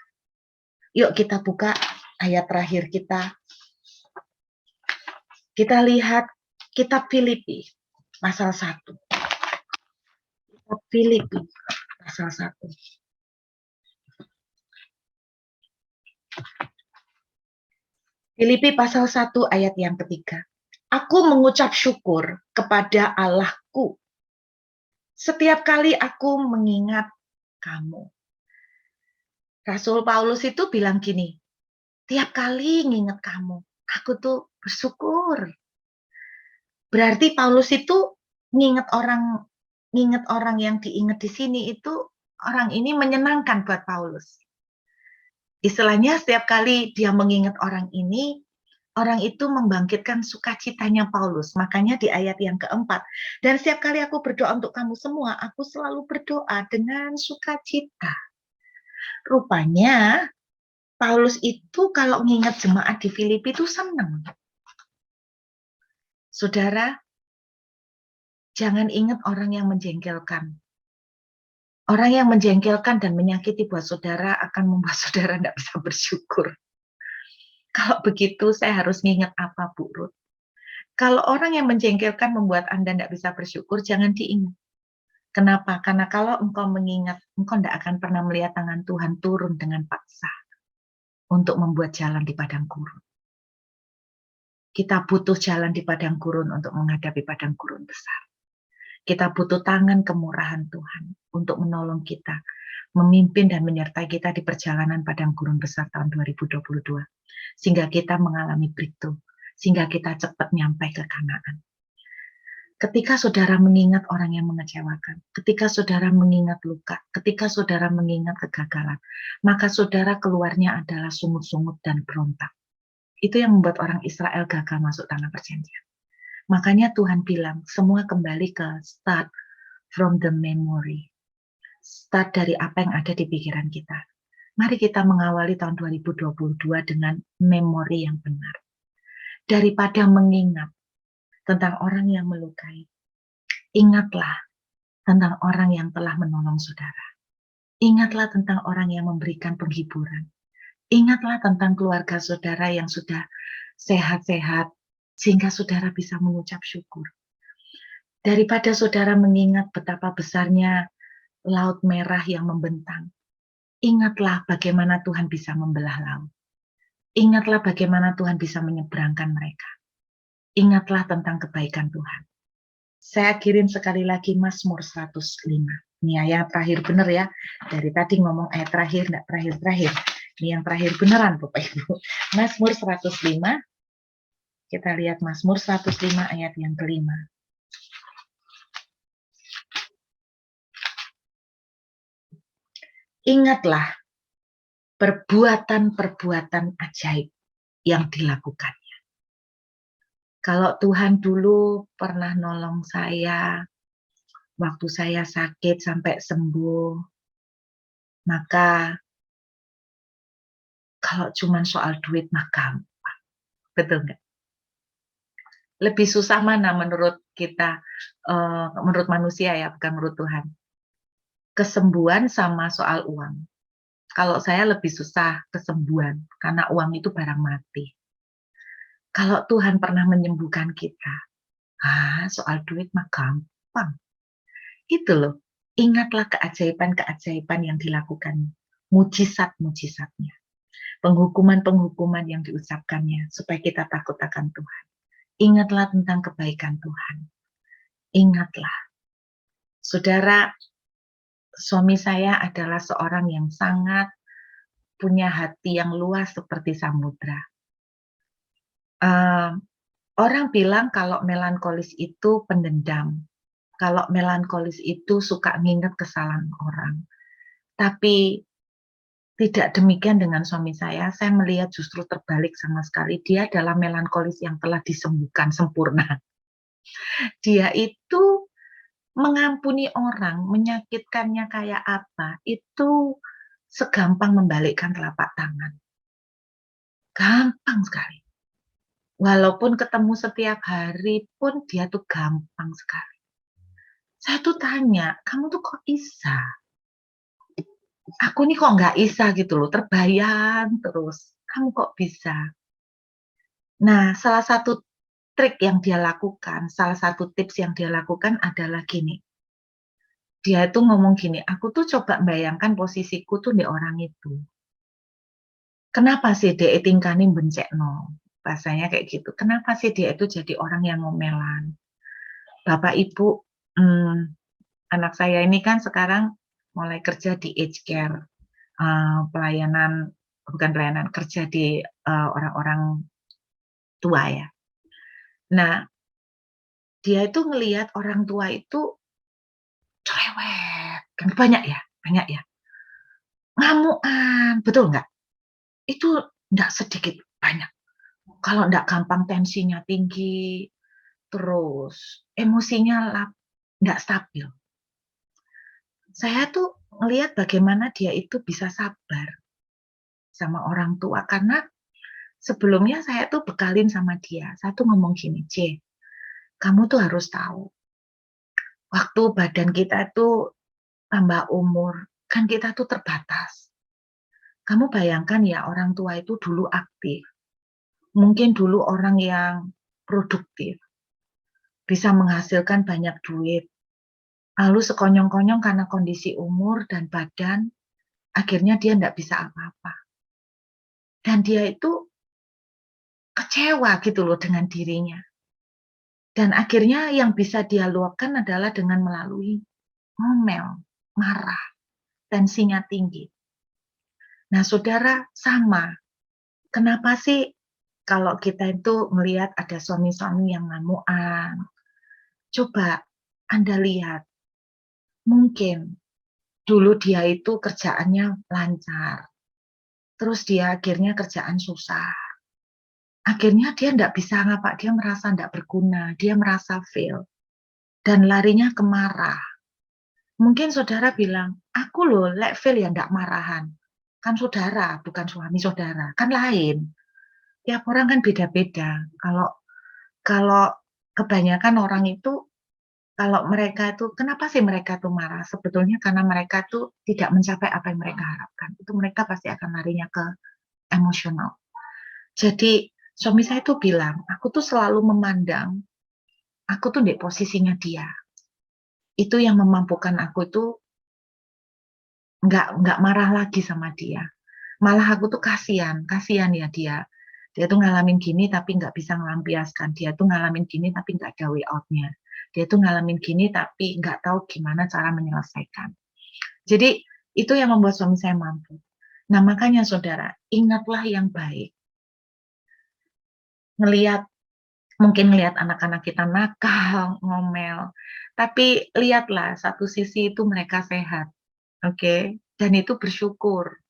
Yuk kita buka ayat terakhir kita. Kita lihat kitab Filipi pasal 1. Kitab Filipi pasal 1. Filipi pasal 1 ayat yang ketiga. Aku mengucap syukur kepada Allahku setiap kali aku mengingat kamu. Rasul Paulus itu bilang gini, tiap kali nginget kamu, aku tuh bersyukur. Berarti Paulus itu nginget orang yang diingat di sini itu, orang ini menyenangkan buat Paulus. Istilahnya setiap kali dia mengingat orang ini, orang itu membangkitkan sukacitanya Paulus. Makanya di ayat yang keempat, dan setiap kali aku berdoa untuk kamu semua, aku selalu berdoa dengan sukacita. Rupanya Paulus itu kalau mengingat jemaat di Filipi itu senang. Saudara, jangan ingat orang yang menjengkelkan. Orang yang menjengkelkan dan menyakiti buat saudara akan membuat saudara tidak bisa bersyukur. Kalau begitu saya harus nginget apa, Bu Ruth? Kalau orang yang menjengkelkan membuat Anda tidak bisa bersyukur, jangan diingat. Kenapa? Karena kalau engkau mengingat, engkau tidak akan pernah melihat tangan Tuhan turun dengan paksa untuk membuat jalan di padang gurun. Kita butuh jalan di padang gurun untuk menghadapi padang gurun besar. Kita butuh tangan kemurahan Tuhan untuk menolong kita, memimpin dan menyertai kita di perjalanan padang gurun besar tahun 2022. Sehingga kita mengalami breakthrough, sehingga kita cepat nyampe ke Kanaan. Ketika saudara mengingat orang yang mengecewakan, ketika saudara mengingat luka, ketika saudara mengingat kegagalan, maka saudara keluarnya adalah sungut-sungut dan berontak. Itu yang membuat orang Israel gagal masuk tanah perjanjian. Makanya Tuhan bilang, semua kembali ke start from the memory. Start dari apa yang ada di pikiran kita. Mari kita mengawali tahun 2022 dengan memori yang benar. Daripada mengingat tentang orang yang melukai, ingatlah tentang orang yang telah menolong saudara. Ingatlah tentang orang yang memberikan penghiburan. Ingatlah tentang keluarga saudara yang sudah sehat-sehat, sehingga saudara bisa mengucap syukur. Daripada saudara mengingat betapa besarnya laut merah yang membentang, ingatlah bagaimana Tuhan bisa membelah laut. Ingatlah bagaimana Tuhan bisa menyeberangkan mereka. Ingatlah tentang kebaikan Tuhan. Saya kirim sekali lagi Mazmur 105. Ini ayat terakhir benar ya. Dari tadi ngomong ayat terakhir, enggak terakhir-terakhir. Ini yang terakhir beneran Bapak Ibu. Mazmur 105. Kita lihat Mazmur 105 ayat yang kelima. Ingatlah perbuatan-perbuatan ajaib yang dilakukan. Kalau Tuhan dulu pernah nolong saya, waktu saya sakit sampai sembuh, maka kalau cuma soal duit mah gampang. Betul nggak? Lebih susah mana menurut kita, menurut manusia ya, bukan menurut Tuhan? Kesembuhan sama soal uang. Kalau saya lebih susah kesembuhan, karena uang itu barang mati. Kalau Tuhan pernah menyembuhkan kita, soal duit mah gampang. Itu loh, ingatlah keajaiban-keajaiban yang dilakukan, mujizat-mujizatnya, penghukuman-penghukuman yang diucapkannya, supaya kita takut akan Tuhan. Ingatlah tentang kebaikan Tuhan. Ingatlah. Saudara, suami saya adalah seorang yang sangat punya hati yang luas seperti samudra. Orang bilang kalau melankolis itu pendendam. Kalau melankolis itu suka nginget kesalahan orang. Tapi tidak demikian dengan suami saya melihat justru terbalik sama sekali. Dia adalah melankolis yang telah disembuhkan sempurna. Dia itu mengampuni orang, menyakitkannya kayak apa, itu segampang membalikkan telapak tangan. Gampang sekali. Walaupun ketemu setiap hari pun dia tuh gampang sekali. Saya tuh tanya, kamu tuh kok bisa? Aku nih kok nggak bisa gitu loh, terbayang terus. Kamu kok bisa? Nah, salah satu trik yang dia lakukan, salah satu tips yang dia lakukan adalah gini. Dia itu ngomong gini, aku tuh coba bayangkan posisiku tuh di orang itu. Kenapa sih dia tingkahnya bencekno? Bahasanya kayak gitu. Kenapa sih dia itu jadi orang yang ngomelan? Bapak Ibu, anak saya ini kan sekarang mulai kerja di aged care, pelayanan, bukan pelayanan, kerja di orang-orang tua ya. Nah, dia itu ngelihat orang tua itu cerewet, kan banyak ya, ngamukan, betul nggak? Itu nggak sedikit, banyak. Kalau nggak gampang tensinya tinggi, terus emosinya nggak stabil. Saya tuh ngelihat bagaimana dia itu bisa sabar sama orang tua, karena sebelumnya saya tuh bekalin sama dia. Saya tuh ngomong gini, C, kamu tuh harus tahu, waktu badan kita tuh tambah umur, kan kita tuh terbatas. Kamu bayangkan ya, orang tua itu dulu aktif. mungkin dulu orang yang produktif, bisa menghasilkan banyak duit, lalu sekonyong-konyong karena kondisi umur dan badan, akhirnya dia nggak bisa apa-apa. Dan dia itu kecewa gitu loh dengan dirinya. Dan akhirnya yang bisa dia luapkan adalah dengan melalui ngomel, marah, tensinya tinggi. Nah, saudara, sama. Kenapa sih kalau kita itu melihat ada suami-suami yang ngamuan? Coba Anda lihat, mungkin dulu dia itu kerjaannya lancar, terus dia akhirnya kerjaan susah. Akhirnya dia nggak bisa ngapa, dia merasa nggak berguna, dia merasa fail, dan larinya ke marah. Mungkin saudara bilang, aku loh lek fail ya nggak marahan. Kan saudara, bukan suami saudara, kan lain. Tiap orang kan beda-beda. Kalau kalau kebanyakan orang itu, kalau mereka itu, kenapa sih mereka tuh marah? Sebetulnya karena mereka tuh tidak mencapai apa yang mereka harapkan. Itu mereka pasti akan larinya ke emosional. Jadi suami saya tuh bilang, aku tuh selalu memandang, aku tuh di posisinya dia. Itu yang memampukan aku itu nggak marah lagi sama dia. Malah aku tuh kasihan ya dia. Dia tuh ngalamin gini tapi nggak bisa ngelampiaskan. Dia tuh ngalamin gini tapi nggak ada way out-nya. Dia tuh ngalamin gini tapi nggak tahu gimana cara menyelesaikan. Jadi itu yang membuat suami saya mampu. Nah makanya saudara, ingatlah yang baik. Ngelihat, mungkin ngelihat anak-anak kita nakal, ngomel. Tapi lihatlah satu sisi itu mereka sehat. Oke, dan itu bersyukur.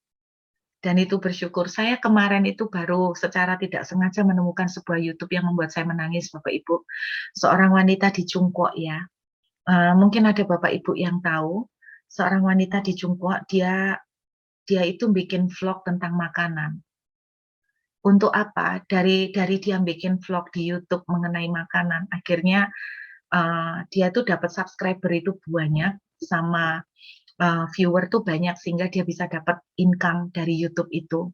Dan itu bersyukur. Saya kemarin itu baru secara tidak sengaja menemukan sebuah YouTube yang membuat saya menangis, Bapak Ibu. Seorang wanita di Cungkuak ya. Mungkin ada Bapak Ibu yang tahu, seorang wanita di Cungkuak, dia itu bikin vlog tentang makanan. Untuk apa? Dari dia bikin vlog di YouTube mengenai makanan, akhirnya dia tuh dapat subscriber itu banyak, sama viewer tuh banyak, sehingga dia bisa dapat income dari YouTube itu.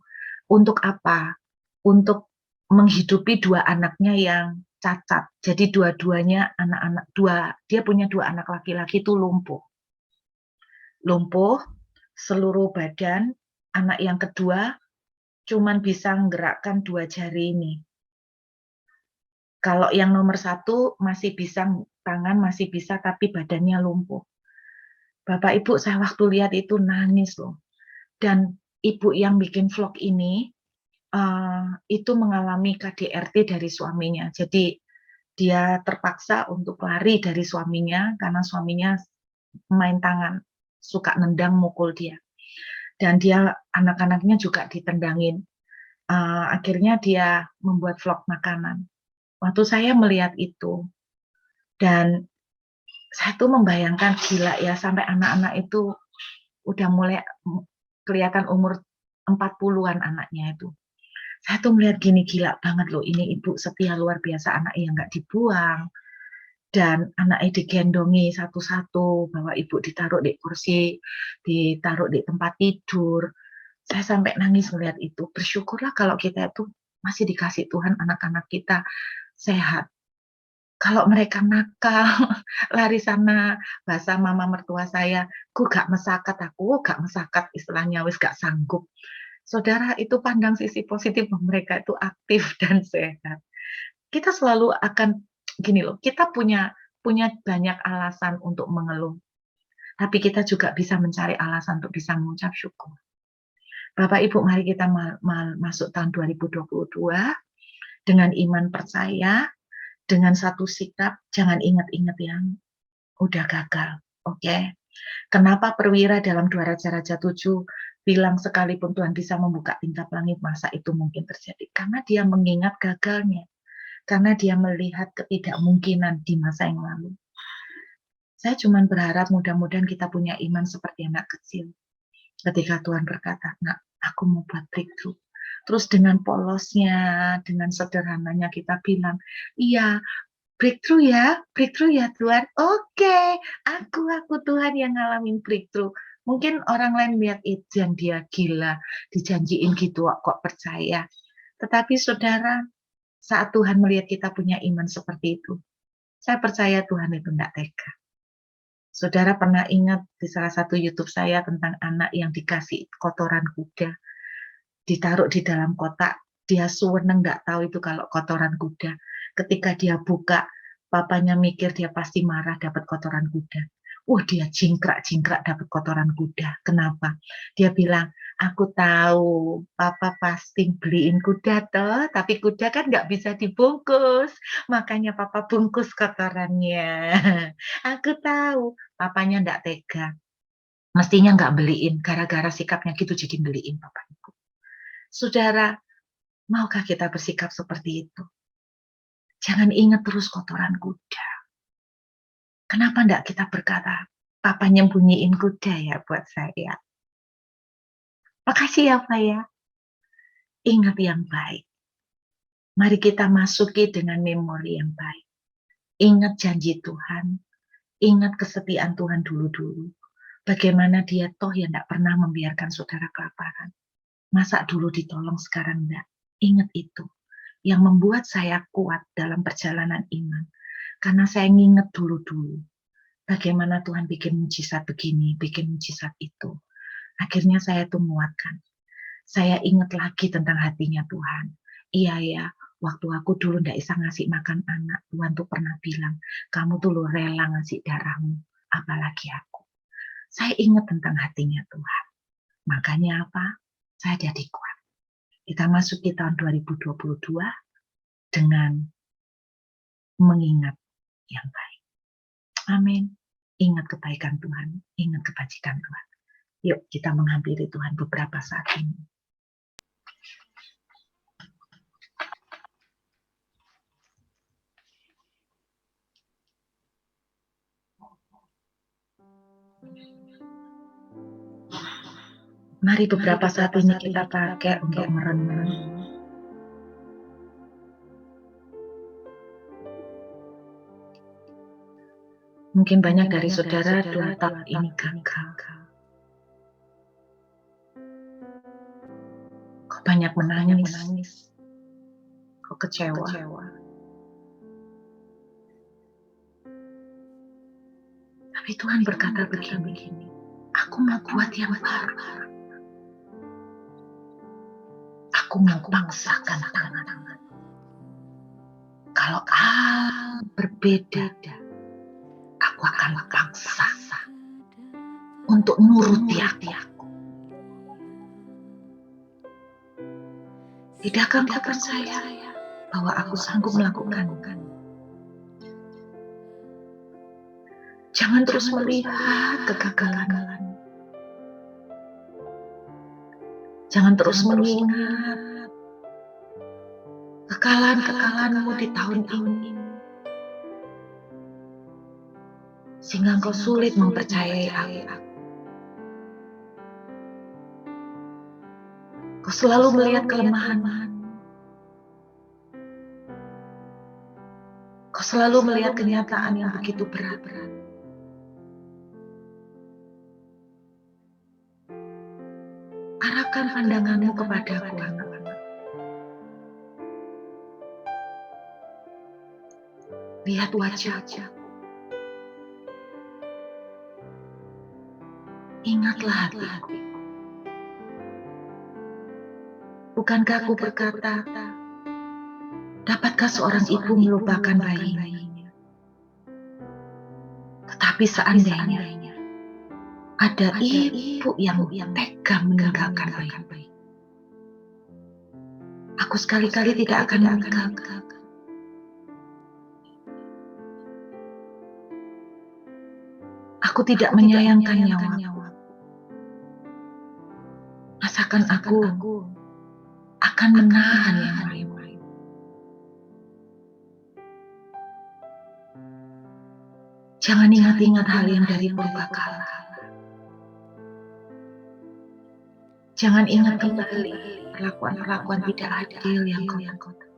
Untuk apa? Untuk menghidupi dua anaknya yang cacat. Jadi dua-duanya anak-anak, dia punya dua anak laki-laki itu lumpuh. Lumpuh seluruh badan, anak yang kedua cuman bisa menggerakkan dua jari ini. Kalau yang nomor satu masih bisa, tangan masih bisa, tapi badannya lumpuh. Bapak Ibu, saya waktu lihat itu nangis loh. Dan ibu yang bikin vlog ini, itu mengalami KDRT dari suaminya. Jadi dia terpaksa untuk lari dari suaminya karena suaminya main tangan, suka nendang, mukul dia. Dan dia, anak-anaknya juga ditendangin. Akhirnya dia membuat vlog makanan. Waktu saya melihat itu, dan saya tuh membayangkan, gila ya, sampai anak-anak itu udah mulai kelihatan umur 40-an anaknya itu. Saya tuh melihat gini, gila banget loh, ini ibu setia luar biasa, anaknya nggak dibuang, dan anaknya digendongi satu-satu, bahwa ibu ditaruh di kursi, ditaruh di tempat tidur. Saya sampai nangis melihat itu. Bersyukurlah kalau kita itu masih dikasih Tuhan anak-anak kita sehat. Kalau mereka nakal, lari sana, bahasa mama mertua saya, "Ku gak mesakat aku, gak mesakat," istilahnya, wis gak sanggup. Saudara, itu pandang sisi positif bahwa mereka itu aktif dan sehat. Kita selalu akan gini loh, kita punya punya banyak alasan untuk mengeluh, tapi kita juga bisa mencari alasan untuk bisa mengucap syukur. Bapak Ibu, mari kita masuk tahun 2022 dengan iman percaya, dengan satu sikap, jangan ingat-ingat yang udah gagal, oke? Kenapa perwira dalam 2 Raja-Raja 7 bilang sekalipun Tuhan bisa membuka tingkap langit, masa itu mungkin terjadi? Karena dia mengingat gagalnya, karena dia melihat ketidakmungkinan di masa yang lalu. Saya cuma berharap mudah-mudahan kita punya iman seperti anak kecil. Ketika Tuhan berkata, "Nak, aku mau buat breakthrough." Terus dengan polosnya, dengan sederhananya kita bilang, "Iya, breakthrough ya Tuhan." Oke, aku Tuhan yang ngalamin breakthrough. Mungkin orang lain lihat itu yang dia gila, dijanjiin gitu kok percaya. Tetapi saudara, Saat Tuhan melihat kita punya iman seperti itu, saya percaya Tuhan itu tidak tega. Saudara pernah ingat di salah satu YouTube saya tentang anak yang dikasih kotoran kuda, ditaruh di dalam kotak, dia suweneng nggak tahu itu kalau kotoran kuda. Ketika dia buka, papanya mikir dia pasti marah dapat kotoran kuda. Wah, dia jingkrak-jingkrak dapat kotoran kuda. Kenapa? Dia bilang, aku tahu papa pasti beliin kuda toh, tapi kuda kan nggak bisa dibungkus. Makanya papa bungkus kotorannya. Aku tahu papanya nggak tega. Mestinya nggak beliin, gara-gara sikapnya gitu jadi beliin papa. Saudara, maukah kita bersikap seperti itu? Jangan ingat terus kotoran kuda. Kenapa enggak kita berkata, Papa nyembunyiin kuda ya buat saya. Makasih ya Pak ya. Ingat yang baik. Mari kita masuki dengan memori yang baik. Ingat janji Tuhan. Ingat kesetiaan Tuhan dulu-dulu. Bagaimana dia toh yang enggak pernah membiarkan saudara kelaparan. Masa dulu ditolong sekarang enggak? Ingat itu. Yang membuat saya kuat dalam perjalanan iman. Karena saya nginget dulu-dulu. Bagaimana Tuhan bikin mujizat begini, bikin mujizat itu. Akhirnya saya tuh menguatkan. Saya ingat lagi tentang hatinya Tuhan. Iya ya, waktu aku dulu nggak bisa ngasih makan anak, Tuhan tuh pernah bilang, kamu tuh lo rela ngasih darahmu, apalagi aku. Saya ingat tentang hatinya Tuhan. Makanya apa? Saya jadi kuat. Kita masuk di tahun 2022 dengan mengingat yang baik. Amin. Ingat kebaikan Tuhan, ingat kebajikan Tuhan. Yuk kita menghampiri Tuhan beberapa saat ini. Mari beberapa saat ini kita pakai untuk merenung. Mungkin banyak dari saudara 2 tahun ini gagal. Kok banyak menangis? Kok kecewa? Tapi Tuhan berkata begini, aku mau buat yang baru. Aku mau paksakan tangan. Kalau hal berbeda, aku akan paksa untuk nuruti aku. Tidakkah kau percaya bahwa aku sanggup melakukan? Jangan terus melihat kegagalan. Jangan terus mengingat kekalahan-kekalahanmu di tahun ini. Sehingga engkau sulit mempercayai aku. Kau selalu melihat kelemahan. Kau selalu melihat kenyataan yang begitu berat. Arahkan pandanganmu kepadaku, anak-anak. Lihat wajahku. Ingatlah hatiku. Bukankah aku berkata, dapatkah seorang ibu melupakan bayinya? Tetapi seandainya ada ibu yang tega meninggalkan bayi, aku sekali-kali tidak akan meninggalkan. Aku tidak menyayangkan nyawaku. Masakan aku akan menahan yang lain. Jangan ingat-ingat hal yang dari purbakala. Jangan ingat kembali perlakuan-perlakuan tidak adil yang kau lakukan.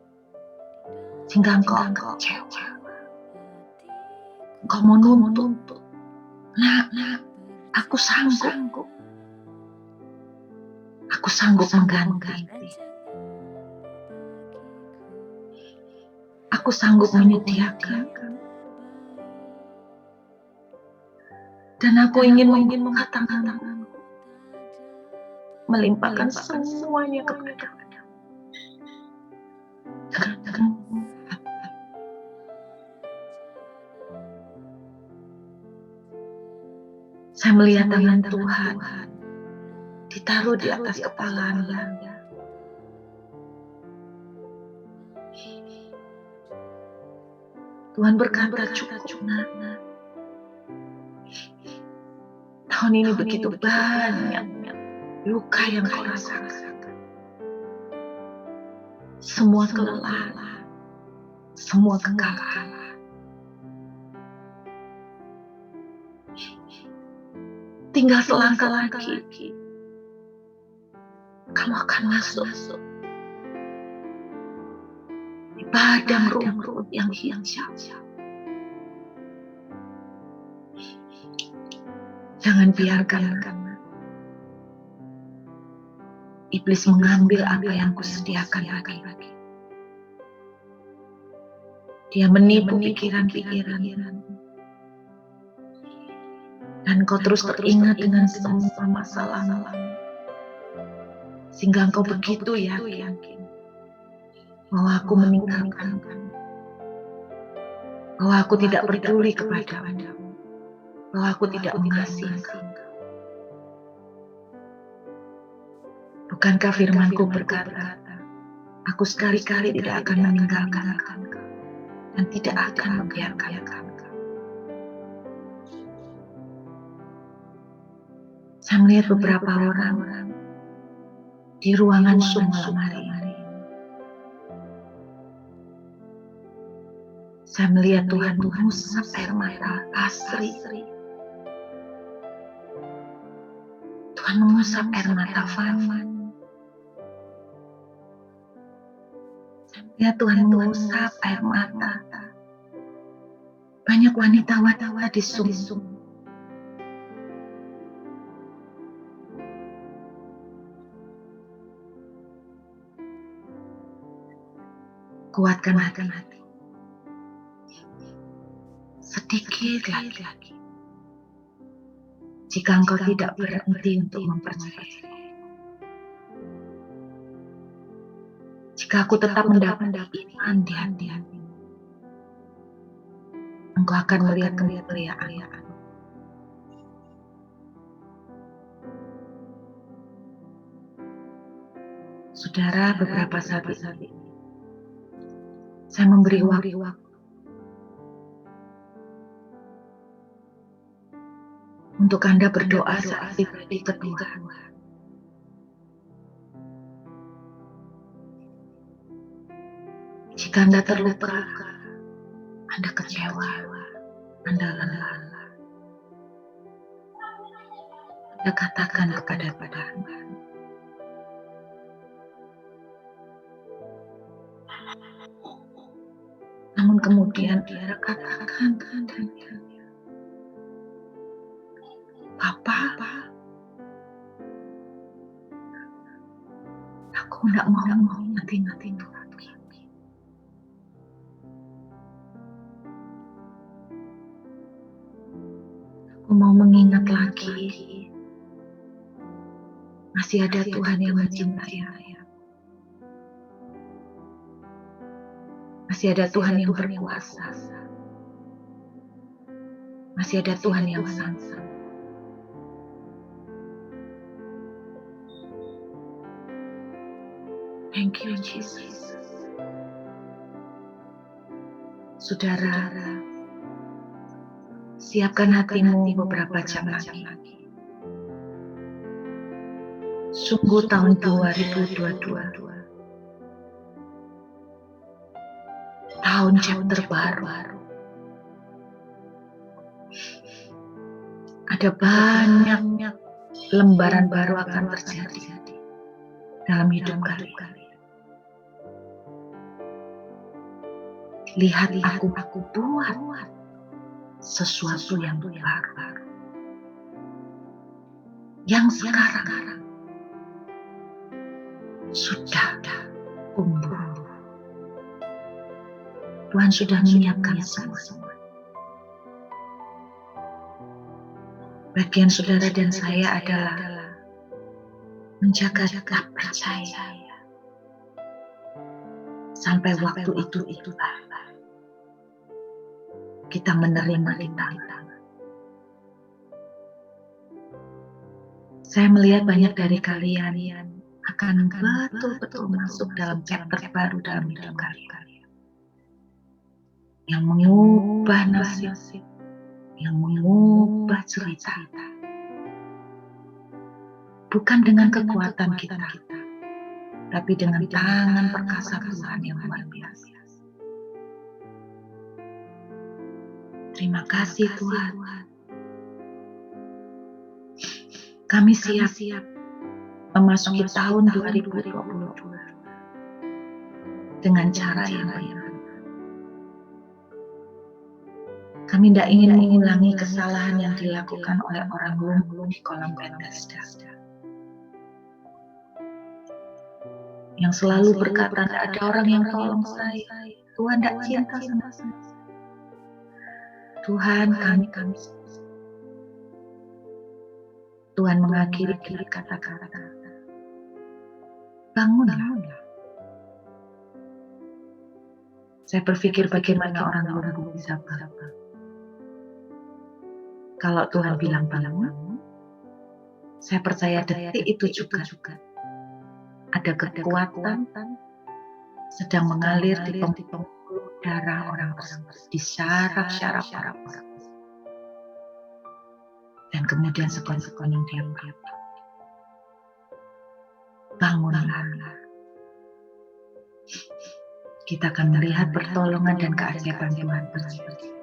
Sehingga engkau kecewa. Engkau mau nuntut. Nak, aku sanggup. Aku sanggup mengganti. Aku sanggup menyediakan. Dan aku ingin membuka tanganku, melimpahkan semuanya kepada-Mu. Saya melihat tangan Tuhan ditaruh di atas kepalanya. Tuhan berkata, cukup nak. Tahun ini begitu banyak luka yang kau rasakan. Semua kelelahan, semua kekalahan. Tinggal selangkah lagi, kamu akan masuk di padang rumput yang hijau. Jangan biarkan iblis mengambil apa yang kusediakan bagi. Dia menipu pikiran-pikiran, dan kau terus teringat dengan semua masalah, sehingga engkau begitu yakin bahwa aku meninggalkan, bahwa aku tidak peduli kepadamu, bahwa aku tidak mengasihi engkau. Bukankah firman-Ku berkata, aku sekali-kali tidak akan meninggalkan engkau dan tidak akan membiarkan engkau. Saya melihat beberapa orang di ruangan Zoom malam hari ini. Saya melihat Tuhan mengusap air mata Asri. Tuhan mengusap air mata Fani. Ya, Tuhan mengusap air mata banyak wanita-wanita di Zoom. Kuatkan hati. Sedikit lagi. Jika engkau tidak berhenti untuk mempercayai. Jika aku tetap mendapat iman di hati, engkau akan melihat kemuliaan. Saudara, beberapa saat ini saya memberi waktu untuk Anda berdoa saat pribadi ke Tuhan. Jika Anda terluka, Anda kecewa, Anda lelah, Anda katakan kepada Tuhan, namun kemudian dia katakan, Papa, aku tidak mau ingat itu lagi. Aku mau mengingat lagi, masih ada Tuhan yang mencintai saya. Masih ada Tuhan yang berkuasa. Masih ada Tuhan yang sang-sang. Thank you, Jesus. Saudara, siapkan hatimu beberapa jam lagi. Sungguh tahun 2022. Tahun chapter baru. Ada banyak lembaran baru akan terjadi dalam hidup kalian. Lihat, aku buat sesuatu yang baru. Yang sekarang sudah tumbuh. Tuhan sudah menyiapkan semua. Bagian saudara dan saya adalah menjaga tetap percaya sampai waktu itu tiba. Kita menerima di tangan. Saya melihat banyak dari kalian akan betul-betul masuk dalam chapter baru dalam hidup kalian. Yang mengubah nasib, yang mengubah cerita. Bukan dengan kekuatan kita, tapi dengan tangan perkasa Tuhan yang luar biasa. Terima kasih Tuhan. Kami siap memasuki tahun 2022 dengan cara yang benar. Kami tidak ingin mengulangi kesalahan yang dilakukan oleh orang lumpuh di kolam Bethesda. Yang selalu berkata, ada orang yang tolong saya. Tuhan tidak cinta sama saya. Tuhan kami. Tuhan mengakhiri kata-kata. Bangunlah. Saya berpikir bagaimana orang lumpuh bisa bangun. Kalau Tuhan bilang bangun, saya percaya detik itu juga ada kekuatan sedang mengalir di pembuluh darah orang tersebut, di syaraf-syaraf orang tersebut. Dan kemudian sekon-sekon yang diam. Bangunlah. Kita akan melihat pertolongan dan keajaiban Tuhan terjadi.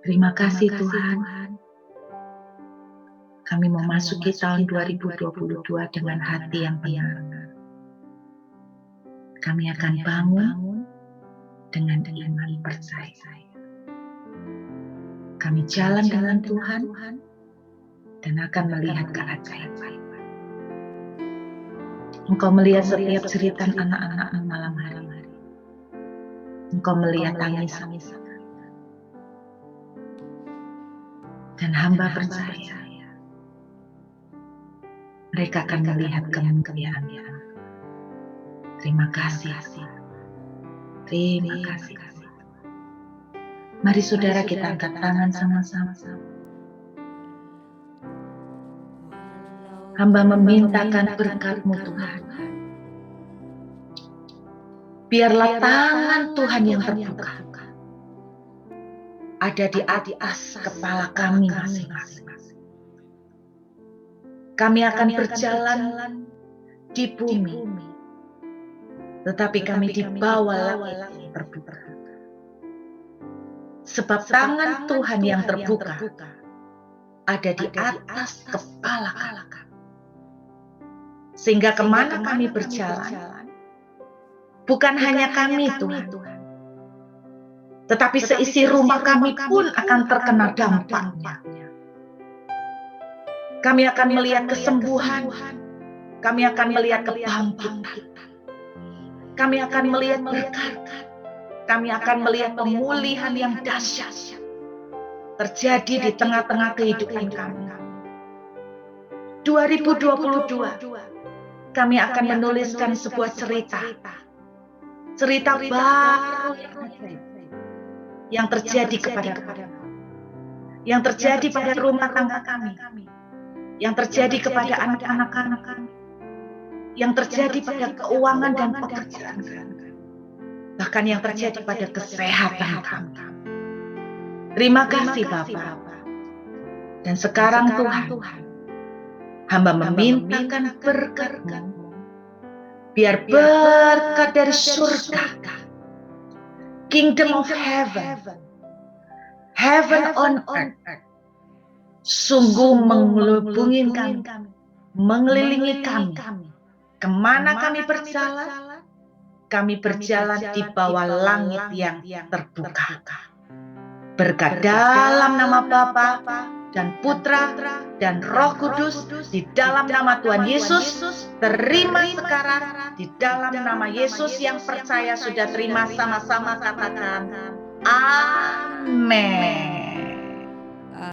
Terima kasih Tuhan. Kami memasuki tahun 2022 dengan hati yang benar. Kami akan bangun dengan iman percaya. Kami jalan dengan Tuhan dan akan melihat keajaiban. Engkau melihat setiap cerita anak-anak malam hari. Engkau melihat tangisan. Dan hamba percaya mereka akan melihat kemuliaan. Terima kasih. Terima kasih. Mari saudara kita angkat tangan sama-sama. Hamba memintakan berkat-Mu Tuhan. Biarlah tangan Tuhan yang terbuka ada di atas kepala kami masing-masing. Kami akan berjalan di bumi, tetapi kami di bawah langit yang terbuka. Sebab tangan Tuhan yang terbuka ada di atas kepala kami. Sehingga kemana kami berjalan, bukan hanya kami Tuhan, tetapi seisi rumah kami pun akan terkena dampaknya. Kami akan melihat kesembuhan, kami akan melihat kebangkitan, kami akan melihat berkat, kami akan melihat pemulihan yang dahsyat terjadi di tengah-tengah kehidupan kami. 2022, kami akan menuliskan sebuah cerita baru yang terjadi kepada kami, yang terjadi pada rumah tangga kami, yang terjadi kepada anak-anak kami, yang terjadi pada keuangan dan pekerjaan kami, bahkan yang terjadi pada kesehatan kami. Terima kasih Bapa. Dan sekarang Tuhan, hamba memintakan berkat-Mu, biar berkat dari surga, Kingdom of Heaven, Heaven on Earth, sungguh mengelubungi kami, mengelilingi kami. Kemana kami berjalan di bawah langit yang terbuka. Berkat dalam nama Bapa dan Putra dan Roh Kudus di dalam nama Tuhan Yesus. Terima sekarang di dalam nama Yesus. Yang percaya sudah terima, sama-sama katakan amin.